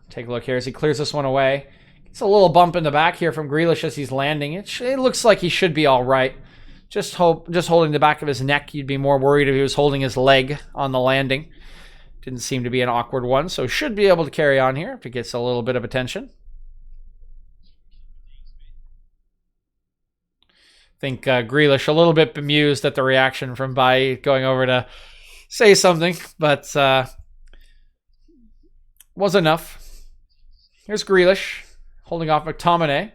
Take a look here as he clears this one away. It's a little bump in the back here from Grealish as he's landing. It looks like he should be all right. Just holding the back of his neck. You'd be more worried if he was holding his leg on the landing. Didn't seem to be an awkward one, so should be able to carry on here if it gets a little bit of attention. I think Grealish a little bit bemused at the reaction from Bailly going over to say something, but was enough. Here's Grealish holding off McTominay.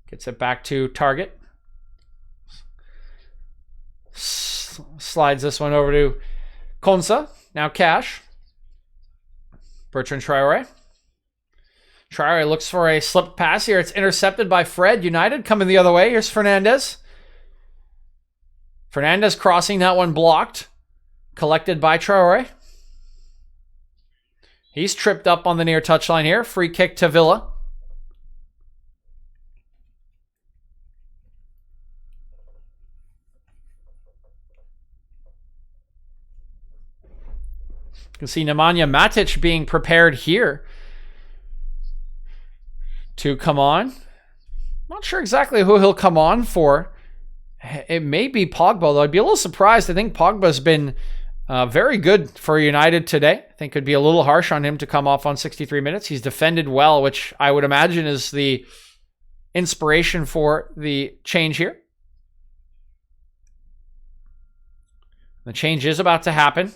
Gets it back to target. Slides this one over to Konsa. Now Cash. Bertrand Traoré. Traoré looks for a slip pass here. It's intercepted by Fred. United coming the other way. Here's Fernandes. Fernandes crossing that one blocked. Collected by Traoré. He's tripped up on the near touchline here. Free kick to Villa. You can see Nemanja Matic being prepared here to come on. Not sure exactly who he'll come on for. It may be Pogba, though. I'd be a little surprised. I think Pogba's been very good for United today. I think it'd be a little harsh on him to come off on 63 minutes. He's defended well, which I would imagine is the inspiration for the change here. The change is about to happen.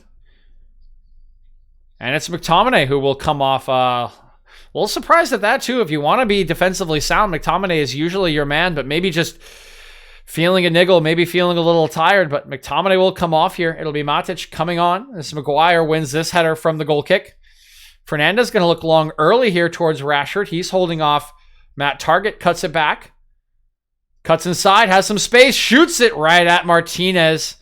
And it's McTominay who will come off. A little surprised at that, too. If you want to be defensively sound, McTominay is usually your man, but maybe just feeling a niggle, maybe feeling a little tired, but McTominay will come off here. It'll be Matic coming on as Maguire wins this header from the goal kick. Fernandes going to look long early here towards Rashford. He's holding off Matt Targett, cuts it back. Cuts inside, has some space, shoots it right at Martinez.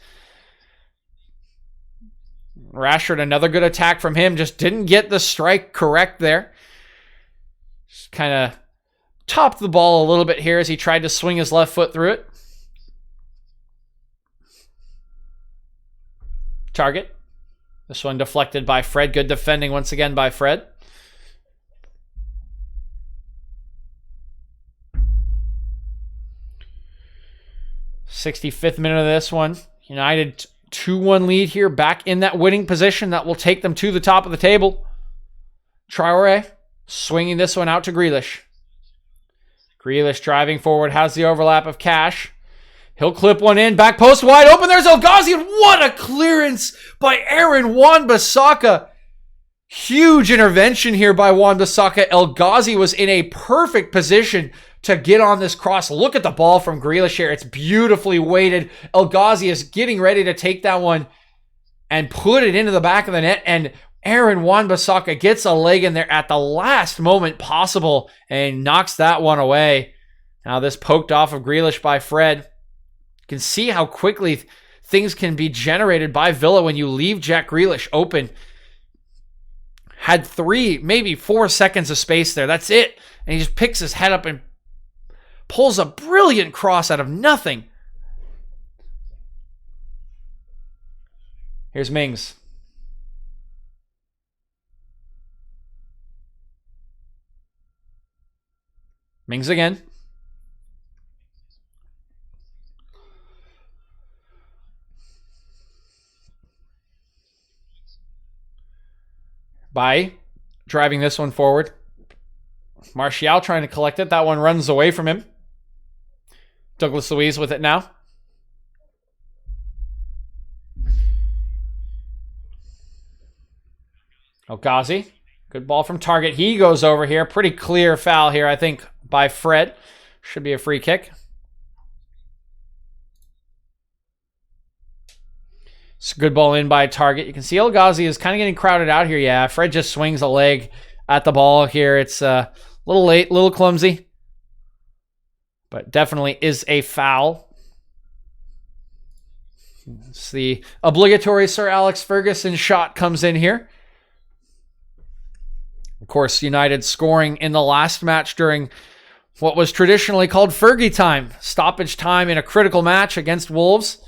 Rashford, another good attack from him. Just didn't get the strike correct there. Just kind of topped the ball a little bit here as he tried to swing his left foot through it. Target. This one deflected by Fred. Good defending once again by Fred. '65th minute of this one. United 2-1 lead here, back in that winning position that will take them to the top of the table. Traore swinging this one out to Grealish. Grealish driving forward, has the overlap of Cash. He'll clip one in, back post wide open. There's El Ghazi, and what a clearance by Aaron Wan-Bissaka. Huge intervention here by Wan-Bissaka. El Ghazi was in a perfect position to get on this cross. Look at the ball from Grealish here. It's beautifully weighted. El Ghazi is getting ready to take that one and put it into the back of the net. And Aaron Wan-Bissaka gets a leg in there at the last moment possible and knocks that one away. Now this poked off of Grealish by Fred. You can see how quickly things can be generated by Villa when you leave Jack Grealish open. Had 3, maybe 4 seconds of space there. That's it. And he just picks his head up and pulls a brilliant cross out of nothing. Here's Mings. Mings again. By driving this one forward. Martial trying to collect it. That one runs away from him. Douglas Luiz with it now. El Ghazi. Good ball from Target. He goes over here. Pretty clear foul here, I think, by Fred. Should be a free kick. It's a good ball in by Target. You can see El Ghazi is kind of getting crowded out here. Yeah, Fred just swings a leg at the ball here. It's a little late, a little clumsy. But definitely is a foul. It's the obligatory Sir Alex Ferguson shot comes in here. Of course, United scoring in the last match during what was traditionally called Fergie time. Stoppage time in a critical match against Wolves.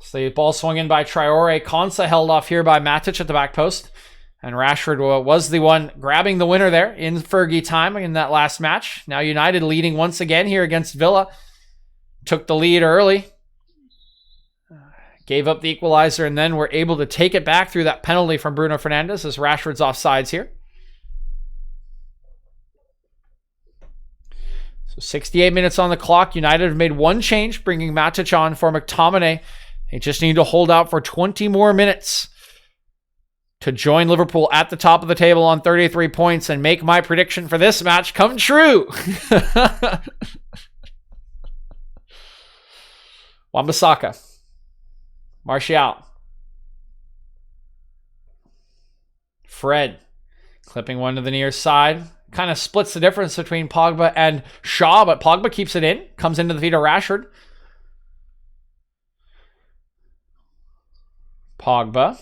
So the ball swung in by Traore. Konsa held off here by Matic at the back post. And Rashford was the one grabbing the winner there in Fergie time in that last match. Now United leading once again here against Villa. Took the lead early. Gave up the equalizer and then were able to take it back through that penalty from Bruno Fernandes as Rashford's offsides here. So 68 minutes on the clock. United have made one change, bringing Matic on for McTominay. They just need to hold out for 20 more minutes to join Liverpool at the top of the table on 33 points and make my prediction for this match come true. Wan-Bissaka. Martial. Fred. Clipping one to the near side. Kind of splits the difference between Pogba and Shaw, but Pogba keeps it in. Comes into the feet of Rashford. Pogba.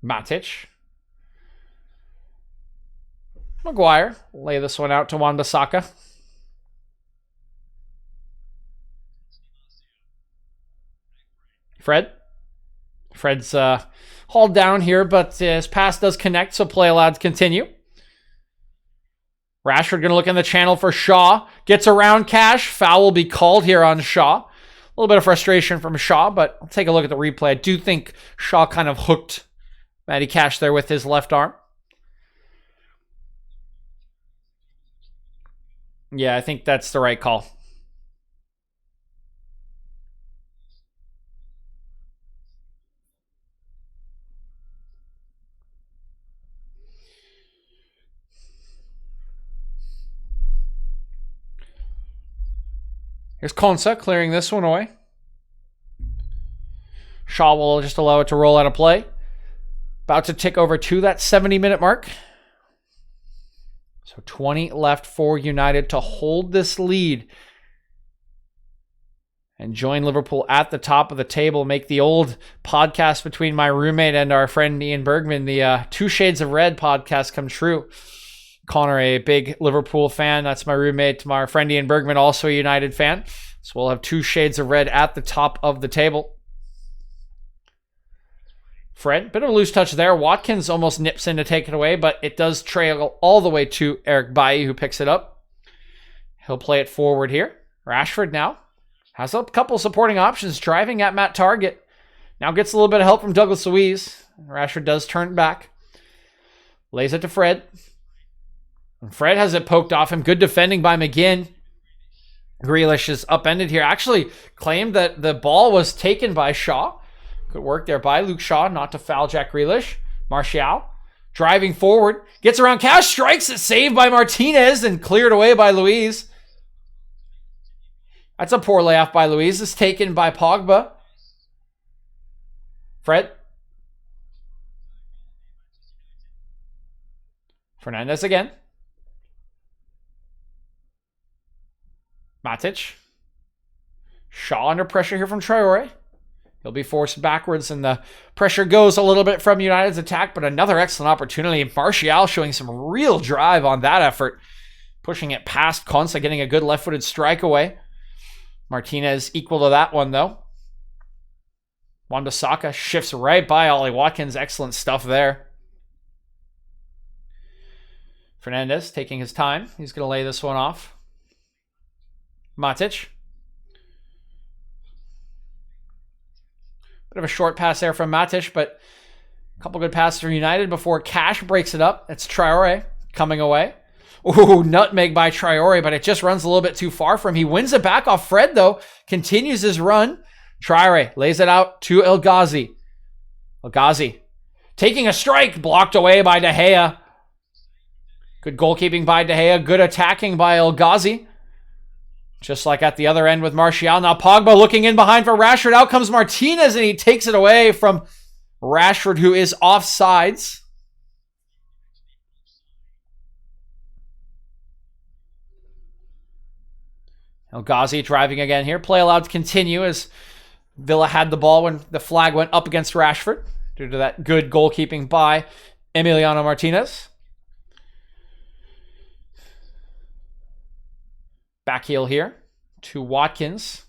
Matic. Maguire. Lay this one out to Wan-Bissaka. Fred. Fred's hauled down here, but his pass does connect, so play allowed to continue. Rashford going to look in the channel for Shaw. Gets around Cash. Foul will be called here on Shaw. A little bit of frustration from Shaw, but I'll take a look at the replay. I do think Shaw kind of hooked Matty Cash there with his left arm. Yeah, I think that's the right call. Here's Konsa clearing this one away. Shaw will just allow it to roll out of play. About to tick over to that 70-minute mark. So 20 left for United to hold this lead and join Liverpool at the top of the table. Make the old podcast between my roommate and our friend Ian Bergman, the Two Shades of Red podcast, come true. Connor, a big Liverpool fan. That's my roommate. My friend Ian Bergman, also a United fan. So we'll have Two Shades of Red at the top of the table. Fred, bit of a loose touch there. Watkins almost nips in to take it away, but it does trail all the way to Eric Bailly, who picks it up. He'll play it forward here. Rashford now has a couple supporting options, driving at Matt Target. Now gets a little bit of help from Douglas Luiz. Rashford does turn back. Lays it to Fred. And Fred has it poked off him. Good defending by McGinn. Grealish is upended here. Actually claimed that the ball was taken by Shaw. Good work there by Luke Shaw not to foul Jack Grealish. Martial driving forward. Gets around Cash. Strikes it. Saved by Martinez and cleared away by Luiz. That's a poor layoff by Luiz. It's taken by Pogba. Fred. Fernandes again. Matic. Shaw under pressure here from Traore. He'll be forced backwards, and the pressure goes a little bit from United's attack, but another excellent opportunity. Martial showing some real drive on that effort. Pushing it past Konsa, getting a good left-footed strike away. Martinez equal to that one, though. Wan-Bissaka shifts right by Ollie Watkins. Excellent stuff there. Fernandes taking his time. He's going to lay this one off. Matic. Bit of a short pass there from Matic, but a couple good passes from United before Cash breaks it up. It's Traore coming away. Ooh, nutmeg by Traore, but it just runs a little bit too far for him. He wins it back off Fred, though. Continues his run. Traore lays it out to El Ghazi. El Ghazi taking a strike, blocked away by De Gea. Good goalkeeping by De Gea. Good attacking by El Ghazi. Just like at the other end with Martial. Now Pogba looking in behind for Rashford. Out comes Martinez, and he takes it away from Rashford, who is offsides. El Ghazi driving again here. Play allowed to continue as Villa had the ball when the flag went up against Rashford due to that good goalkeeping by Emiliano Martinez. Back heel here to Watkins.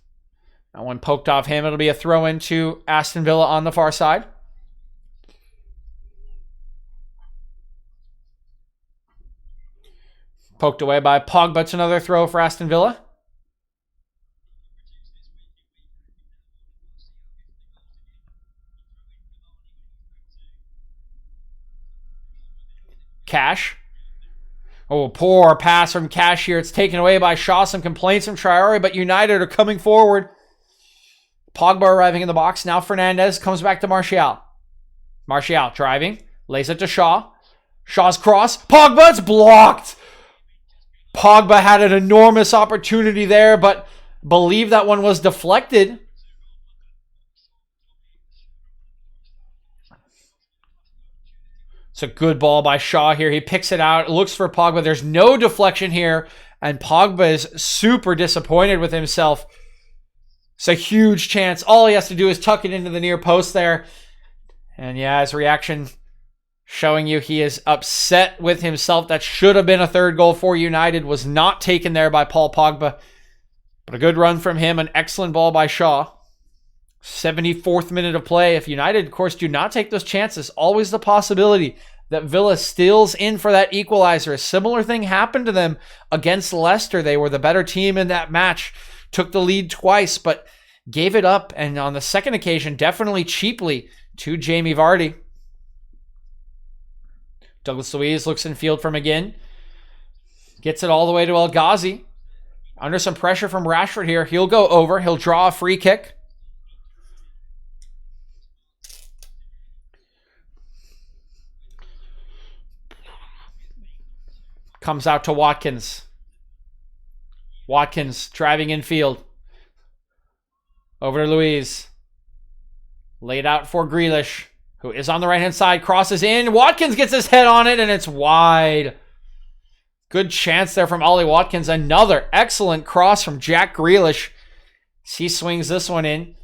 That one poked off him. It'll be a throw into Aston Villa on the far side. Poked away by Pogba. It's another throw for Aston Villa. Cash. Oh, poor pass from Cash here. It's taken away by Shaw. Some complaints from Traore, but United are coming forward. Pogba arriving in the box. Now Fernandes comes back to Martial. Martial driving. Lays it to Shaw. Shaw's cross. Pogba, it's blocked. Pogba had an enormous opportunity there, but believe that one was deflected. It's a good ball by Shaw here. He picks it out, looks for Pogba. There's no deflection here, and Pogba is super disappointed with himself. It's a huge chance. All he has to do is tuck it into the near post there. And yeah, his reaction showing you he is upset with himself. That should have been a third goal for United. Was not taken there by Paul Pogba. But a good run from him. An excellent ball by Shaw. 74th minute of play. If United, of course, do not take those chances, always the possibility that Villa steals in for that equalizer. A similar thing happened to them against Leicester. They were the better team in that match, took the lead twice, but gave it up. And on the second occasion, definitely cheaply, to Jamie Vardy. Douglas Luiz looks in field for McGinn. Gets it all the way to El Ghazi. Under some pressure from Rashford here. He'll go over. He'll draw a free kick. Comes out to Watkins. Watkins driving in field. Over to Luiz. Laid out for Grealish, who is on the right-hand side. Crosses in. Watkins gets his head on it, and it's wide. Good chance there from Ollie Watkins. Another excellent cross from Jack Grealish. He swings this one in.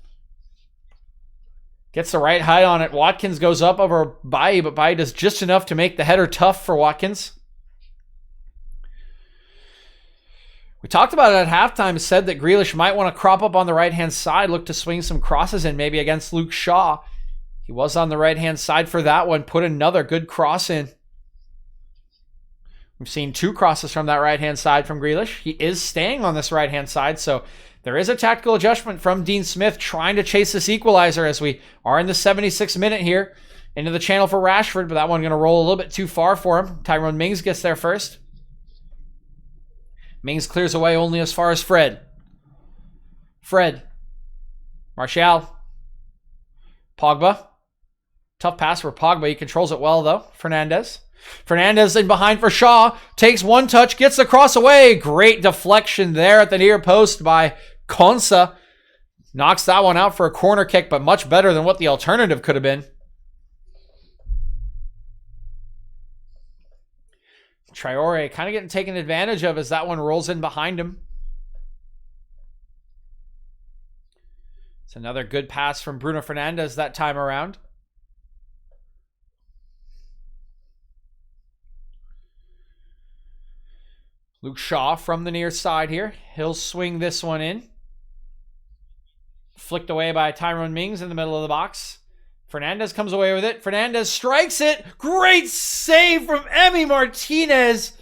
Gets the right height on it. Watkins goes up over Bailly, but Bailly does just enough to make the header tough for Watkins. We talked about it at halftime, said that Grealish might want to crop up on the right-hand side, look to swing some crosses in, maybe against Luke Shaw. He was on the right-hand side for that one, put another good cross in. We've seen 2 crosses from that right-hand side from Grealish. He is staying on this right-hand side, so there is a tactical adjustment from Dean Smith trying to chase this equalizer as we are in the 76th minute here. Into the channel for Rashford, but that one going to roll a little bit too far for him. Tyrone Mings gets there first. Mings clears away only as far as Fred. Fred. Martial. Pogba. Tough pass for Pogba. He controls it well, though. Fernandez. Fernandez in behind for Shaw. Takes one touch. Gets the cross away. Great deflection there at the near post by Konsa. Knocks that one out for a corner kick, but much better than what the alternative could have been. Traore kind of getting taken advantage of as that one rolls in behind him. It's another good pass from Bruno Fernandes that time around. Luke Shaw from the near side here. He'll swing this one in. Flicked away by Tyrone Mings in the middle of the box. Fernandez comes away with it. Fernandez strikes it. Great save from Emi Martinez.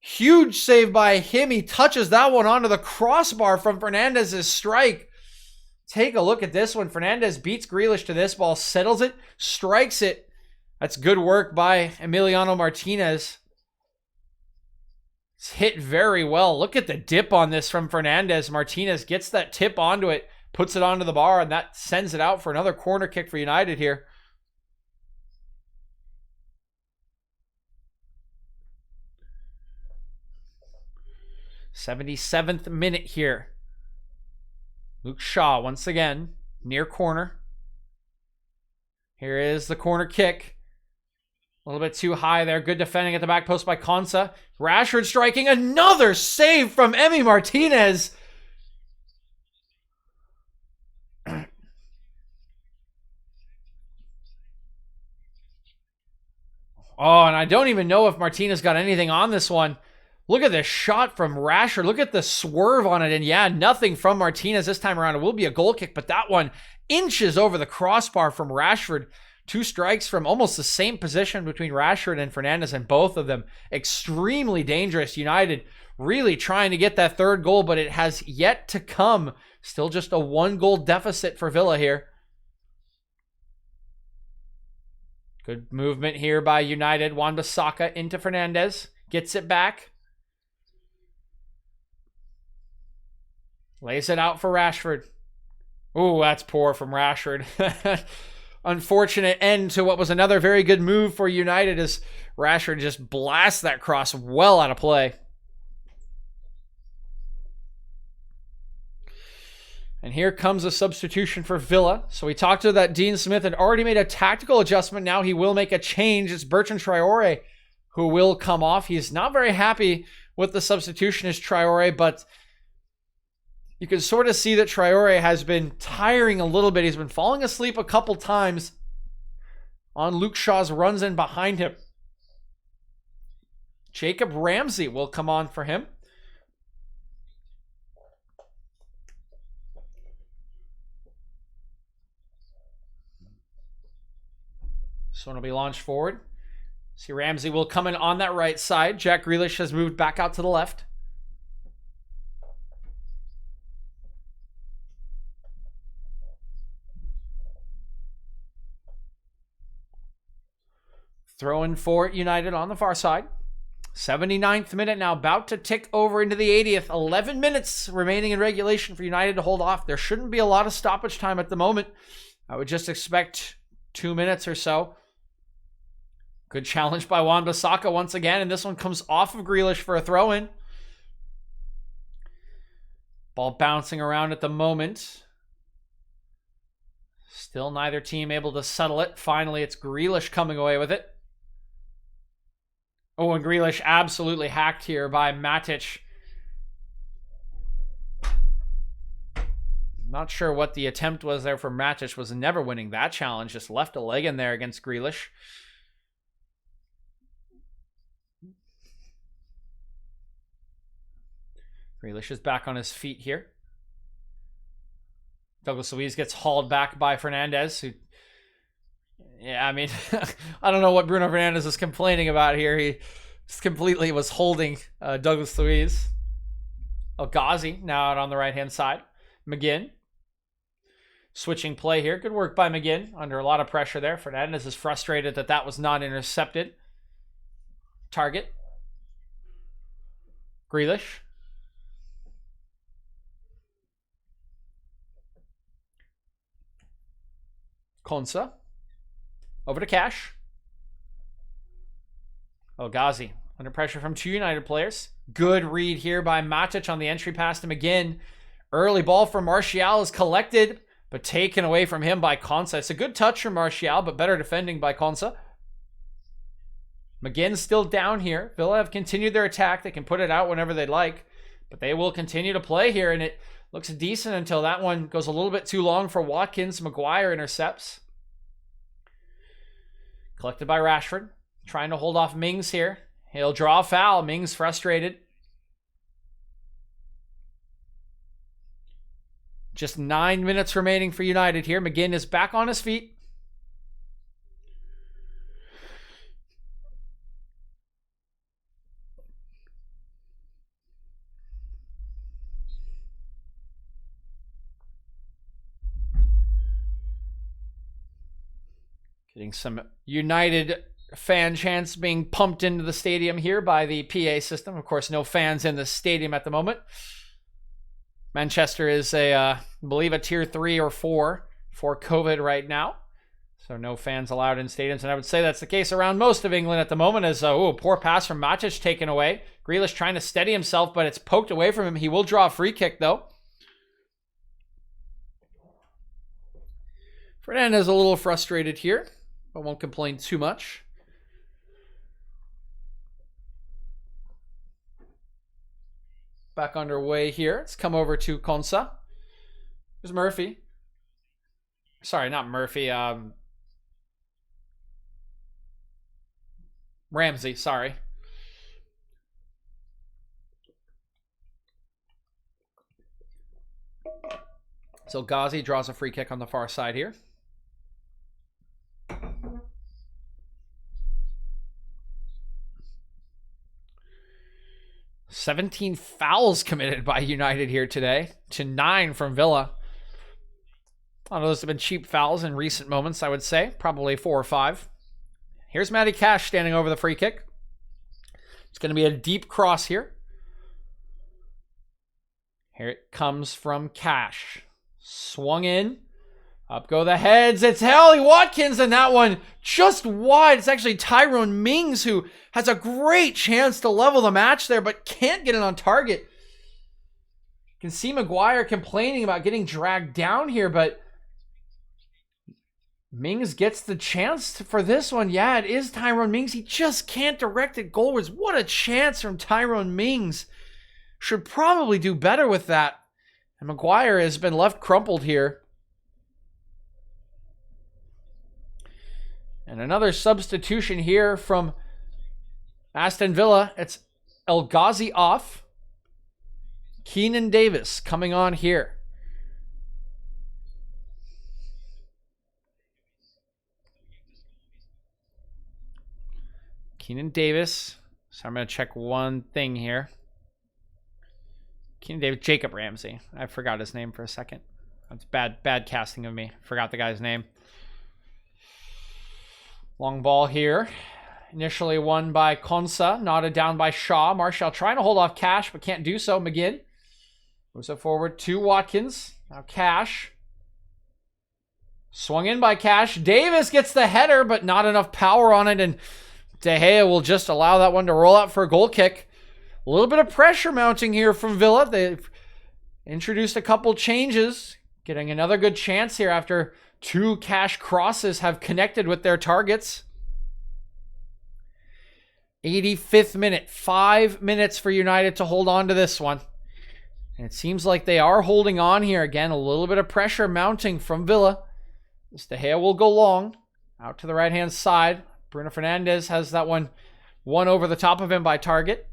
Huge save by him. He touches that one onto the crossbar from Fernandez's strike. Take a look at this one. Fernandez beats Grealish to this ball, settles it, strikes it. That's good work by Emiliano Martinez. It's hit very well. Look at the dip on this from Fernandez. Martinez gets that tip onto it, puts it onto the bar, and that sends it out for another corner kick for United here. '77th minute here. Luke Shaw once again, near corner. Here is the corner kick. A little bit too high there. Good defending at the back post by Konsa. Rashford striking. Another save from Emi Martinez. Oh, and I don't even know if Martinez got anything on this one. Look at this shot from Rashford. Look at the swerve on it. And yeah, nothing from Martinez this time around. It will be a goal kick, but that one inches over the crossbar from Rashford. 2 strikes from almost the same position between Rashford and Fernandez, and both of them extremely dangerous. United really trying to get that third goal, but it has yet to come. Still just a 1-goal deficit for Villa here. Good movement here by United. Wan-Bissaka into Fernandez. Gets it back. Lays it out for Rashford. Ooh, that's poor from Rashford. Unfortunate end to what was another very good move for United as Rashford just blasts that cross well out of play. And here comes a substitution for Villa. So we talked to that Dean Smith had already made a tactical adjustment. Now he will make a change. It's Bertrand Traore who will come off. He's not very happy with the substitution as Traore, but you can sort of see that Traore has been tiring a little bit. He's been falling asleep a couple times on Luke Shaw's runs in behind him. Jacob Ramsey will come on for him. This one will be launched forward. See, Ramsey will come in on that right side. Jack Grealish has moved back out to the left. Throw in for United on the far side. 79th minute now, about to tick over into the 80th. 11 minutes remaining in regulation for United to hold off. There shouldn't be a lot of stoppage time at the moment. I would just expect 2 minutes or so. Good challenge by Wan-Bissaka once again, and this one comes off of Grealish for a throw-in. Ball bouncing around at the moment. Still neither team able to settle it. Finally, it's Grealish coming away with it. Oh, and Grealish absolutely hacked here by Matic. Not sure what the attempt was there for Matic. Was never winning that challenge. Just left a leg in there against Grealish. Grealish is back on his feet here. Douglas Luiz gets hauled back by Fernandes, who... Yeah, I mean, I don't know what Bruno Fernandes is complaining about here. He just completely was holding Douglas Luiz. El Ghazi now out on the right-hand side. McGinn. Switching play here. Good work by McGinn. Under a lot of pressure there. Fernandes is frustrated that that was not intercepted. Target. Grealish. Konsa. Over to Cash. El Ghazi under pressure from two United players. Good read here by Matic on the entry pass to McGinn. Early ball from Martial is collected, but taken away from him by Konsa. It's a good touch from Martial, but better defending by Konsa. McGinn still down here. Villa have continued their attack. They can put it out whenever they'd like, but they will continue to play here, and it looks decent until that one goes a little bit too long for Watkins. Maguire intercepts. Collected by Rashford. Trying to hold off Mings here. He'll draw a foul. Mings frustrated. Just 9 minutes remaining for United here. McGinn is back on his feet. Getting some United fan chants being pumped into the stadium here by the PA system. Of course, no fans in the stadium at the moment. Manchester is I believe a tier 3 or 4 for COVID right now. So no fans allowed in stadiums. And I would say that's the case around most of England at the moment as, poor pass from Matic taken away. Grealish trying to steady himself, but it's poked away from him. He will draw a free kick though. Fernandes a little frustrated here, but won't complain too much. Back underway here. Let's come over to Konsa. There's Murphy. Sorry, not Murphy. Ramsey, sorry. So Ghazi draws a free kick on the far side here. 17 fouls committed by United here today to 9 from Villa. A lot of those have been cheap fouls in recent moments, I would say. Probably 4 or 5. Here's Matty Cash standing over the free kick. It's going to be a deep cross here. Here it comes from Cash. Swung in. Up go the heads. It's Ollie Watkins, and that one just wide. It's actually Tyrone Mings who has a great chance to level the match there, but can't get it on target. You can see Maguire complaining about getting dragged down here, but Mings gets the chance for this one. Yeah, it is Tyrone Mings. He just can't direct it goalwards. What a chance from Tyrone Mings. Should probably do better with that. And Maguire has been left crumpled here. And another substitution here from Aston Villa. It's El Ghazi off. Keenan Davis coming on here. Keenan Davis. So I'm going to check one thing here. Keenan Davis, Jacob Ramsey. I forgot his name for a second. That's bad casting of me. Forgot the guy's name. Long ball here. Initially won by Konsa. Knotted down by Shaw. Marshall trying to hold off Cash, but can't do so. McGinn moves it forward to Watkins. Now Cash. Swung in by Cash. Davis gets the header, but not enough power on it, and De Gea will just allow that one to roll out for a goal kick. A little bit of pressure mounting here from Villa. They've introduced a couple changes, getting another good chance here after 2 Cash crosses have connected with their targets. 85th minute. 5 minutes for United to hold on to this one. And it seems like they are holding on here. Again, a little bit of pressure mounting from Villa. This De Gea will go long. Out to the right-hand side. Bruno Fernandes has that one over the top of him by Target.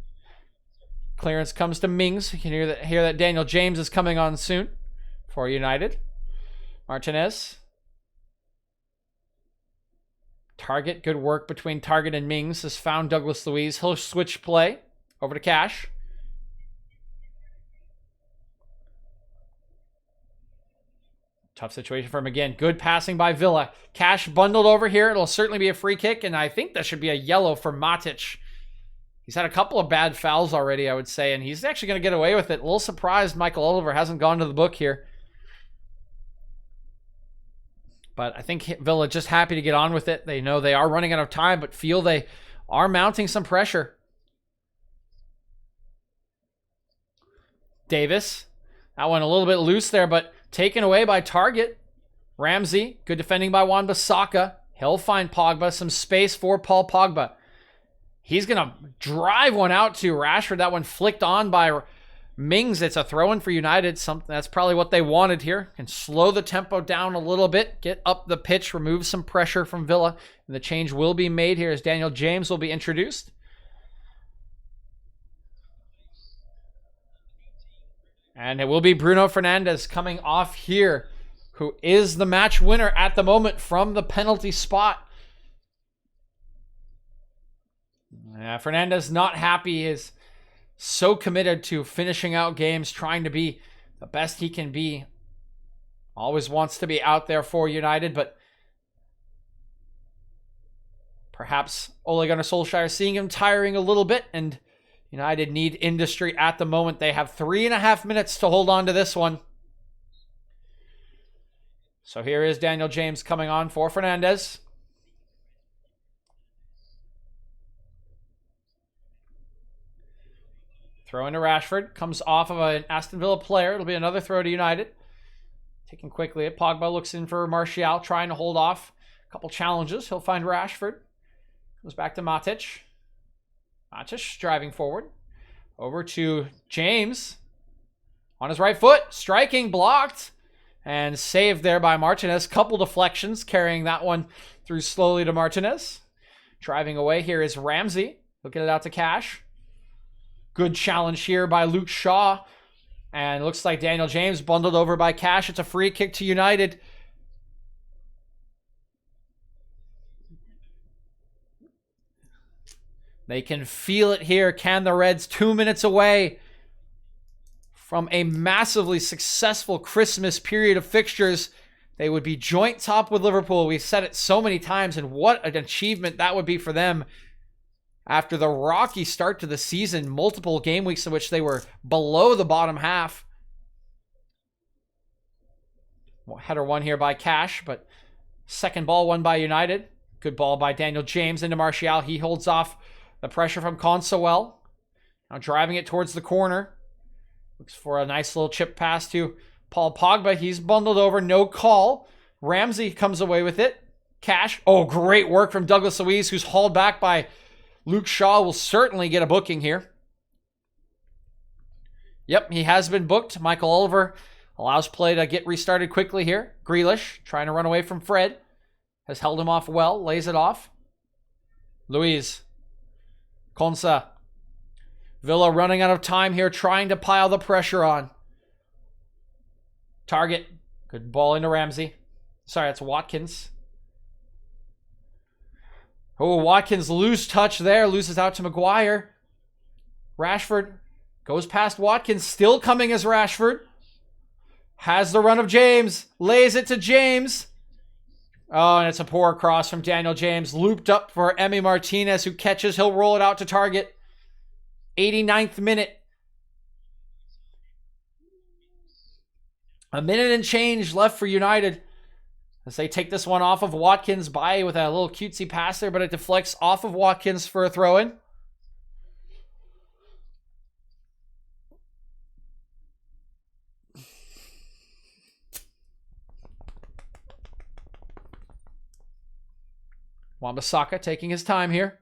Clearance comes to Mings. You can hear that Daniel James is coming on soon for United. Martinez. Target, good work between Target and Mings has found Douglas Luiz. He'll switch play over to Cash. Tough situation for him again. Good passing by Villa. Cash bundled over here. It'll certainly be a free kick, and I think that should be a yellow for Matic. He's had a couple of bad fouls already, I would say, and he's actually going to get away with it. A little surprised Michael Oliver hasn't gone to the book here. But I think Villa just happy to get on with it. They know they are running out of time, but feel they are mounting some pressure. Davis. That one a little bit loose there, but taken away by Target. Ramsey. Good defending by Wan-Bissaka. He'll find Pogba. Some space for Paul Pogba. He's going to drive one out to Rashford. That one flicked on by Mings. It's a throw-in for United. Something that's probably what they wanted here. Can slow the tempo down a little bit. Get up the pitch. Remove some pressure from Villa. And the change will be made here as Daniel James will be introduced. And it will be Bruno Fernandes coming off here, who is the match winner at the moment from the penalty spot. Fernandes not happy. He is so committed to finishing out games, trying to be the best he can be. Always wants to be out there for United, but perhaps Ole Gunnar Solskjaer seeing him tiring a little bit, and United need industry at the moment. They have 3.5 minutes to hold on to this one. So here is Daniel James coming on for Fernandes. Throw into Rashford. Comes off of an Aston Villa player. It'll be another throw to United. Taken quickly. Pogba looks in for Martial, trying to hold off a couple challenges. He'll find Rashford. Goes back to Matic. Matic driving forward. Over to James. On his right foot. Striking. Blocked. And saved there by Martinez. Couple deflections. Carrying that one through slowly to Martinez. Driving away here is Ramsey. He'll get it out to Cash. Good challenge here by Luke Shaw. And it looks like Daniel James bundled over by Cash. It's a free kick to United. They can feel it here. Can the Reds? 2 minutes away from a massively successful Christmas period of fixtures. They would be joint top with Liverpool. We've said it so many times, and what an achievement that would be for them. After the rocky start to the season, multiple game weeks in which they were below the bottom half. Header won here by Cash, but second ball won by United. Good ball by Daniel James into Martial. He holds off the pressure from Konsa well. Now driving it towards the corner. Looks for a nice little chip pass to Paul Pogba. He's bundled over, no call. Ramsey comes away with it. Cash. Oh, great work from Douglas Luiz, who's hauled back by Luke Shaw. Will certainly get a booking here. Yep, he has been booked. Michael Oliver allows play to get restarted quickly here. Grealish trying to run away from Fred. Has held him off well. Lays it off. Luiz. Konsa. Villa running out of time here, trying to pile the pressure on. Target. Good ball into Ramsey. Sorry, that's Watkins. Oh, Watkins loose touch there. Loses out to Maguire. Rashford goes past Watkins. Still coming as Rashford. Has the run of James. Lays it to James. Oh, and it's a poor cross from Daniel James. Looped up for Emi Martinez, who catches. He'll roll it out to target. 89th minute. A minute and change left for United as they take this one off of Watkins. By with a little cutesy pass there, but it deflects off of Watkins for a throw-in. Wan-Bissaka taking his time here.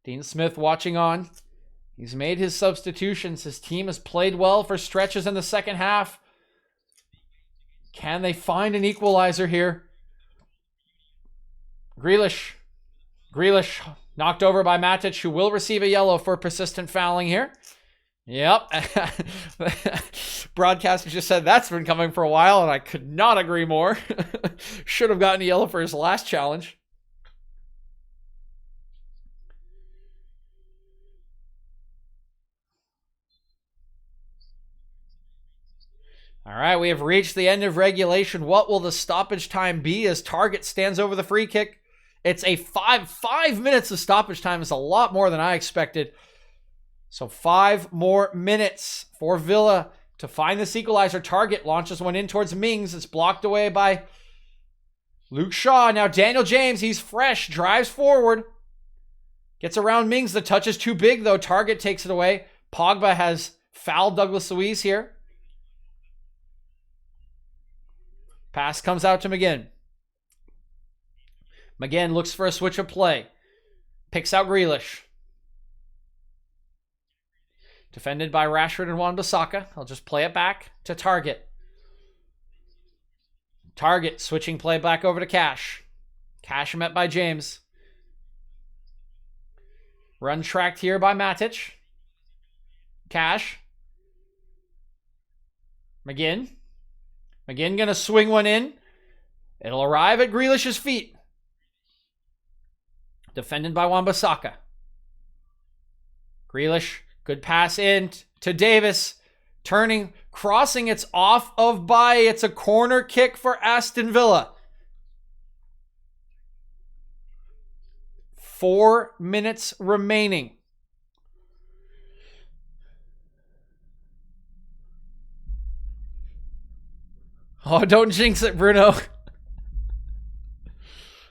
Dean Smith watching on. He's made his substitutions. His team has played well for stretches in the second half. Can they find an equalizer here? Grealish knocked over by Matic, who will receive a yellow for persistent fouling here. Yep. Broadcaster just said that's been coming for a while, and I could not agree more. Should have gotten a yellow for his last challenge. All right, we have reached the end of regulation. What will the stoppage time be as Target stands over the free kick? It's a 5 minutes of stoppage time. Is a lot more than I expected. So 5 more minutes for Villa to find this equalizer. Target launches one in towards Mings. It's blocked away by Luke Shaw. Now Daniel James, he's fresh, drives forward. Gets around Mings. The touch is too big, though. Target takes it away. Pogba has fouled Douglas Luiz here. Pass comes out to McGinn. McGinn looks for a switch of play. Picks out Grealish. Defended by Rashford and Wan-Bissaka. I'll just play it back to Target. Target switching play back over to Cash. Cash met by James. Run tracked here by Matic. Cash. McGinn. McGinn gonna swing one in. It'll arrive at Grealish's feet. Defended by Wan-Bissaka. Grealish, good pass in to Davis. Turning, crossing, it's off of Baye. It's a corner kick for Aston Villa. 4 minutes remaining. Oh, don't jinx it, Bruno.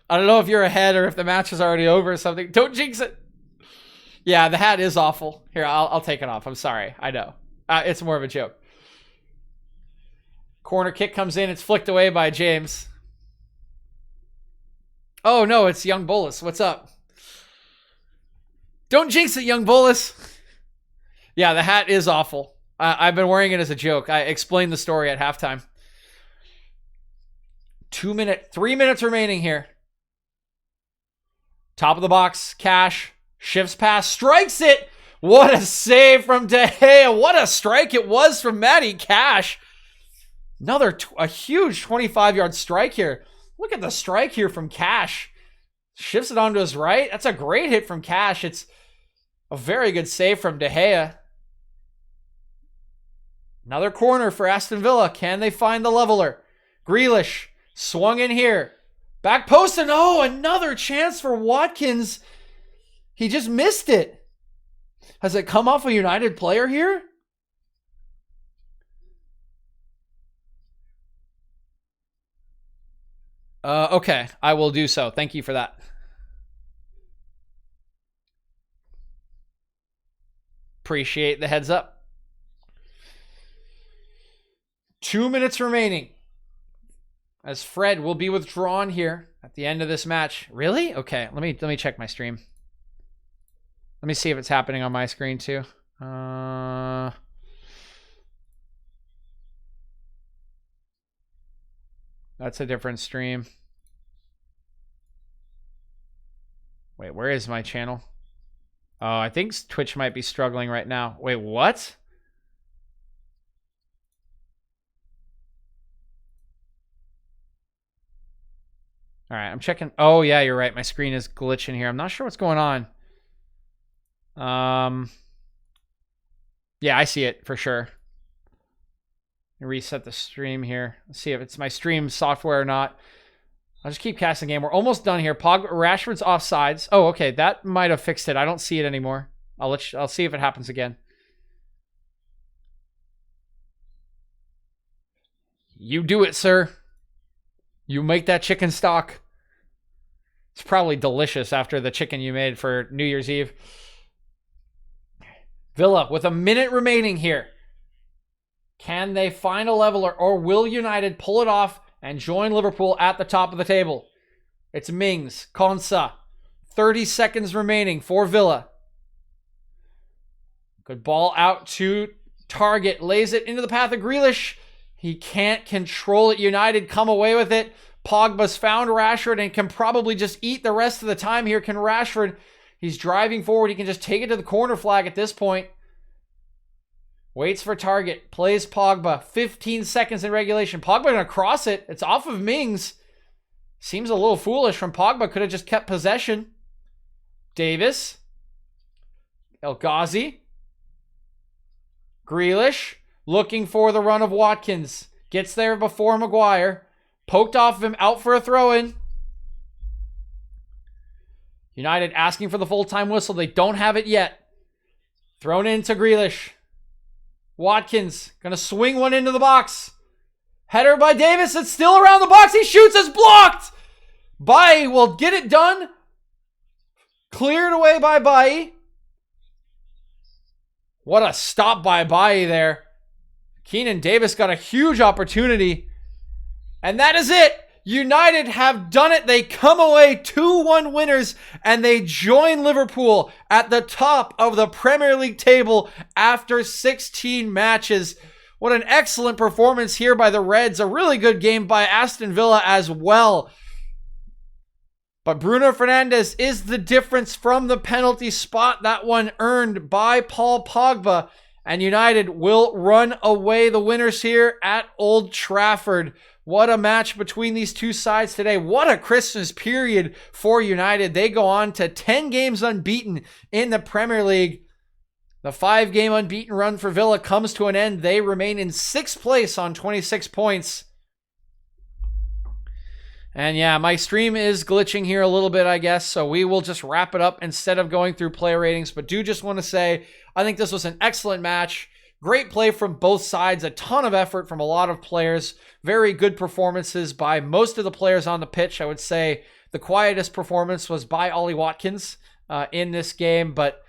I don't know if you're ahead or if the match is already over or something. Don't jinx it. Yeah, the hat is awful. Here, I'll take it off. I'm sorry. I know. It's more of a joke. Corner kick comes in. It's flicked away by James. Oh, no, it's Young Bolus. What's up? Don't jinx it, Young Bolus. Yeah, the hat is awful. I've been wearing it as a joke. I explained the story at halftime. 3 minutes remaining here. Top of the box, Cash shifts past, strikes it. What a save from De Gea. What a strike it was from Matty Cash. A huge 25-yard strike here. Look at the strike here from Cash. Shifts it onto his right. That's a great hit from Cash. It's a very good save from De Gea. Another corner for Aston Villa. Can they find the leveler? Grealish swung in here. Back post, and oh, another chance for Watkins. He just missed it. Has it come off a United player here? Okay, I will do so. Thank you for that. Appreciate the heads up. 2 minutes remaining. As Fred will be withdrawn here at the end of this match. Really? Okay, let me check my stream. Let me see if it's happening on my screen too. That's a different stream. Wait, where is my channel? Oh, I think Twitch might be struggling right now. Wait, what? All right, I'm checking. Oh, yeah, you're right. My screen is glitching here. I'm not sure what's going on. Yeah, I see it for sure. Reset the stream here. Let's see if it's my stream software or not. I'll just keep casting the game. We're almost done here. Rashford's offsides. Oh, okay. That might have fixed it. I don't see it anymore. I'll see if it happens again. You do it, sir. You make that chicken stock. It's probably delicious after the chicken you made for New Year's Eve. Villa with a minute remaining here. Can they find a leveler, or will United pull it off and join Liverpool at the top of the table? It's Mings, Konsa. 30 seconds remaining for Villa. Good ball out to Target. Lays it into the path of Grealish. He can't control it. United come away with it. Pogba's found Rashford and can probably just eat the rest of the time here. Can Rashford? He's driving forward. He can just take it to the corner flag at this point. Waits for Target. Plays Pogba. 15 seconds in regulation. Pogba going to cross it. It's off of Mings. Seems a little foolish from Pogba. Could have just kept possession. Davis. El Ghazi. Grealish. Looking for the run of Watkins. Gets there before Maguire. Poked off of him. Out for a throw-in. United asking for the full-time whistle. They don't have it yet. Thrown into Grealish. Watkins going to swing one into the box. Header by Davis. It's still around the box. He shoots. It's blocked. Bailly will get it done. Cleared away by Bailly. What a stop by Bailly there. Keenan Davis got a huge opportunity. And that is it. United have done it. They come away 2-1 winners, and they join Liverpool at the top of the Premier League table after 16 matches. What an excellent performance here by the Reds. A really good game by Aston Villa as well. But Bruno Fernandes is the difference from the penalty spot. That one earned by Paul Pogba. And United will run away the winners here at Old Trafford. What a match between these two sides today. What a Christmas period for United. They go on to 10 games unbeaten in the Premier League. The 5-game unbeaten run for Villa comes to an end. They remain in 6th place on 26 points. And yeah, my stream is glitching here a little bit, I guess, so we will just wrap it up instead of going through player ratings. But do just want to say, I think this was an excellent match. Great play from both sides. A ton of effort from a lot of players. Very good performances by most of the players on the pitch. I would say the quietest performance was by Ollie Watkins in this game, but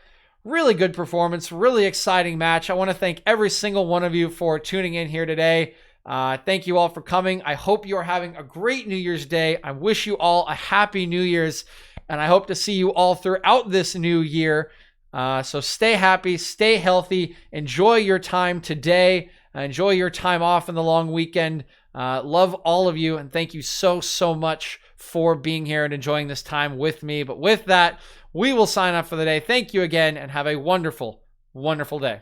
really good performance. Really exciting match. I want to thank every single one of you for tuning in here today. Thank you all for coming. I hope you are having a great New Year's Day. I wish you all a happy New Year's, and I hope to see you all throughout this new year. So stay happy, stay healthy, enjoy your time today, enjoy your time off in the long weekend. Love all of you, and thank you so much for being here and enjoying this time with me. But with that, we will sign off for the day. Thank you again, and have a wonderful, wonderful day.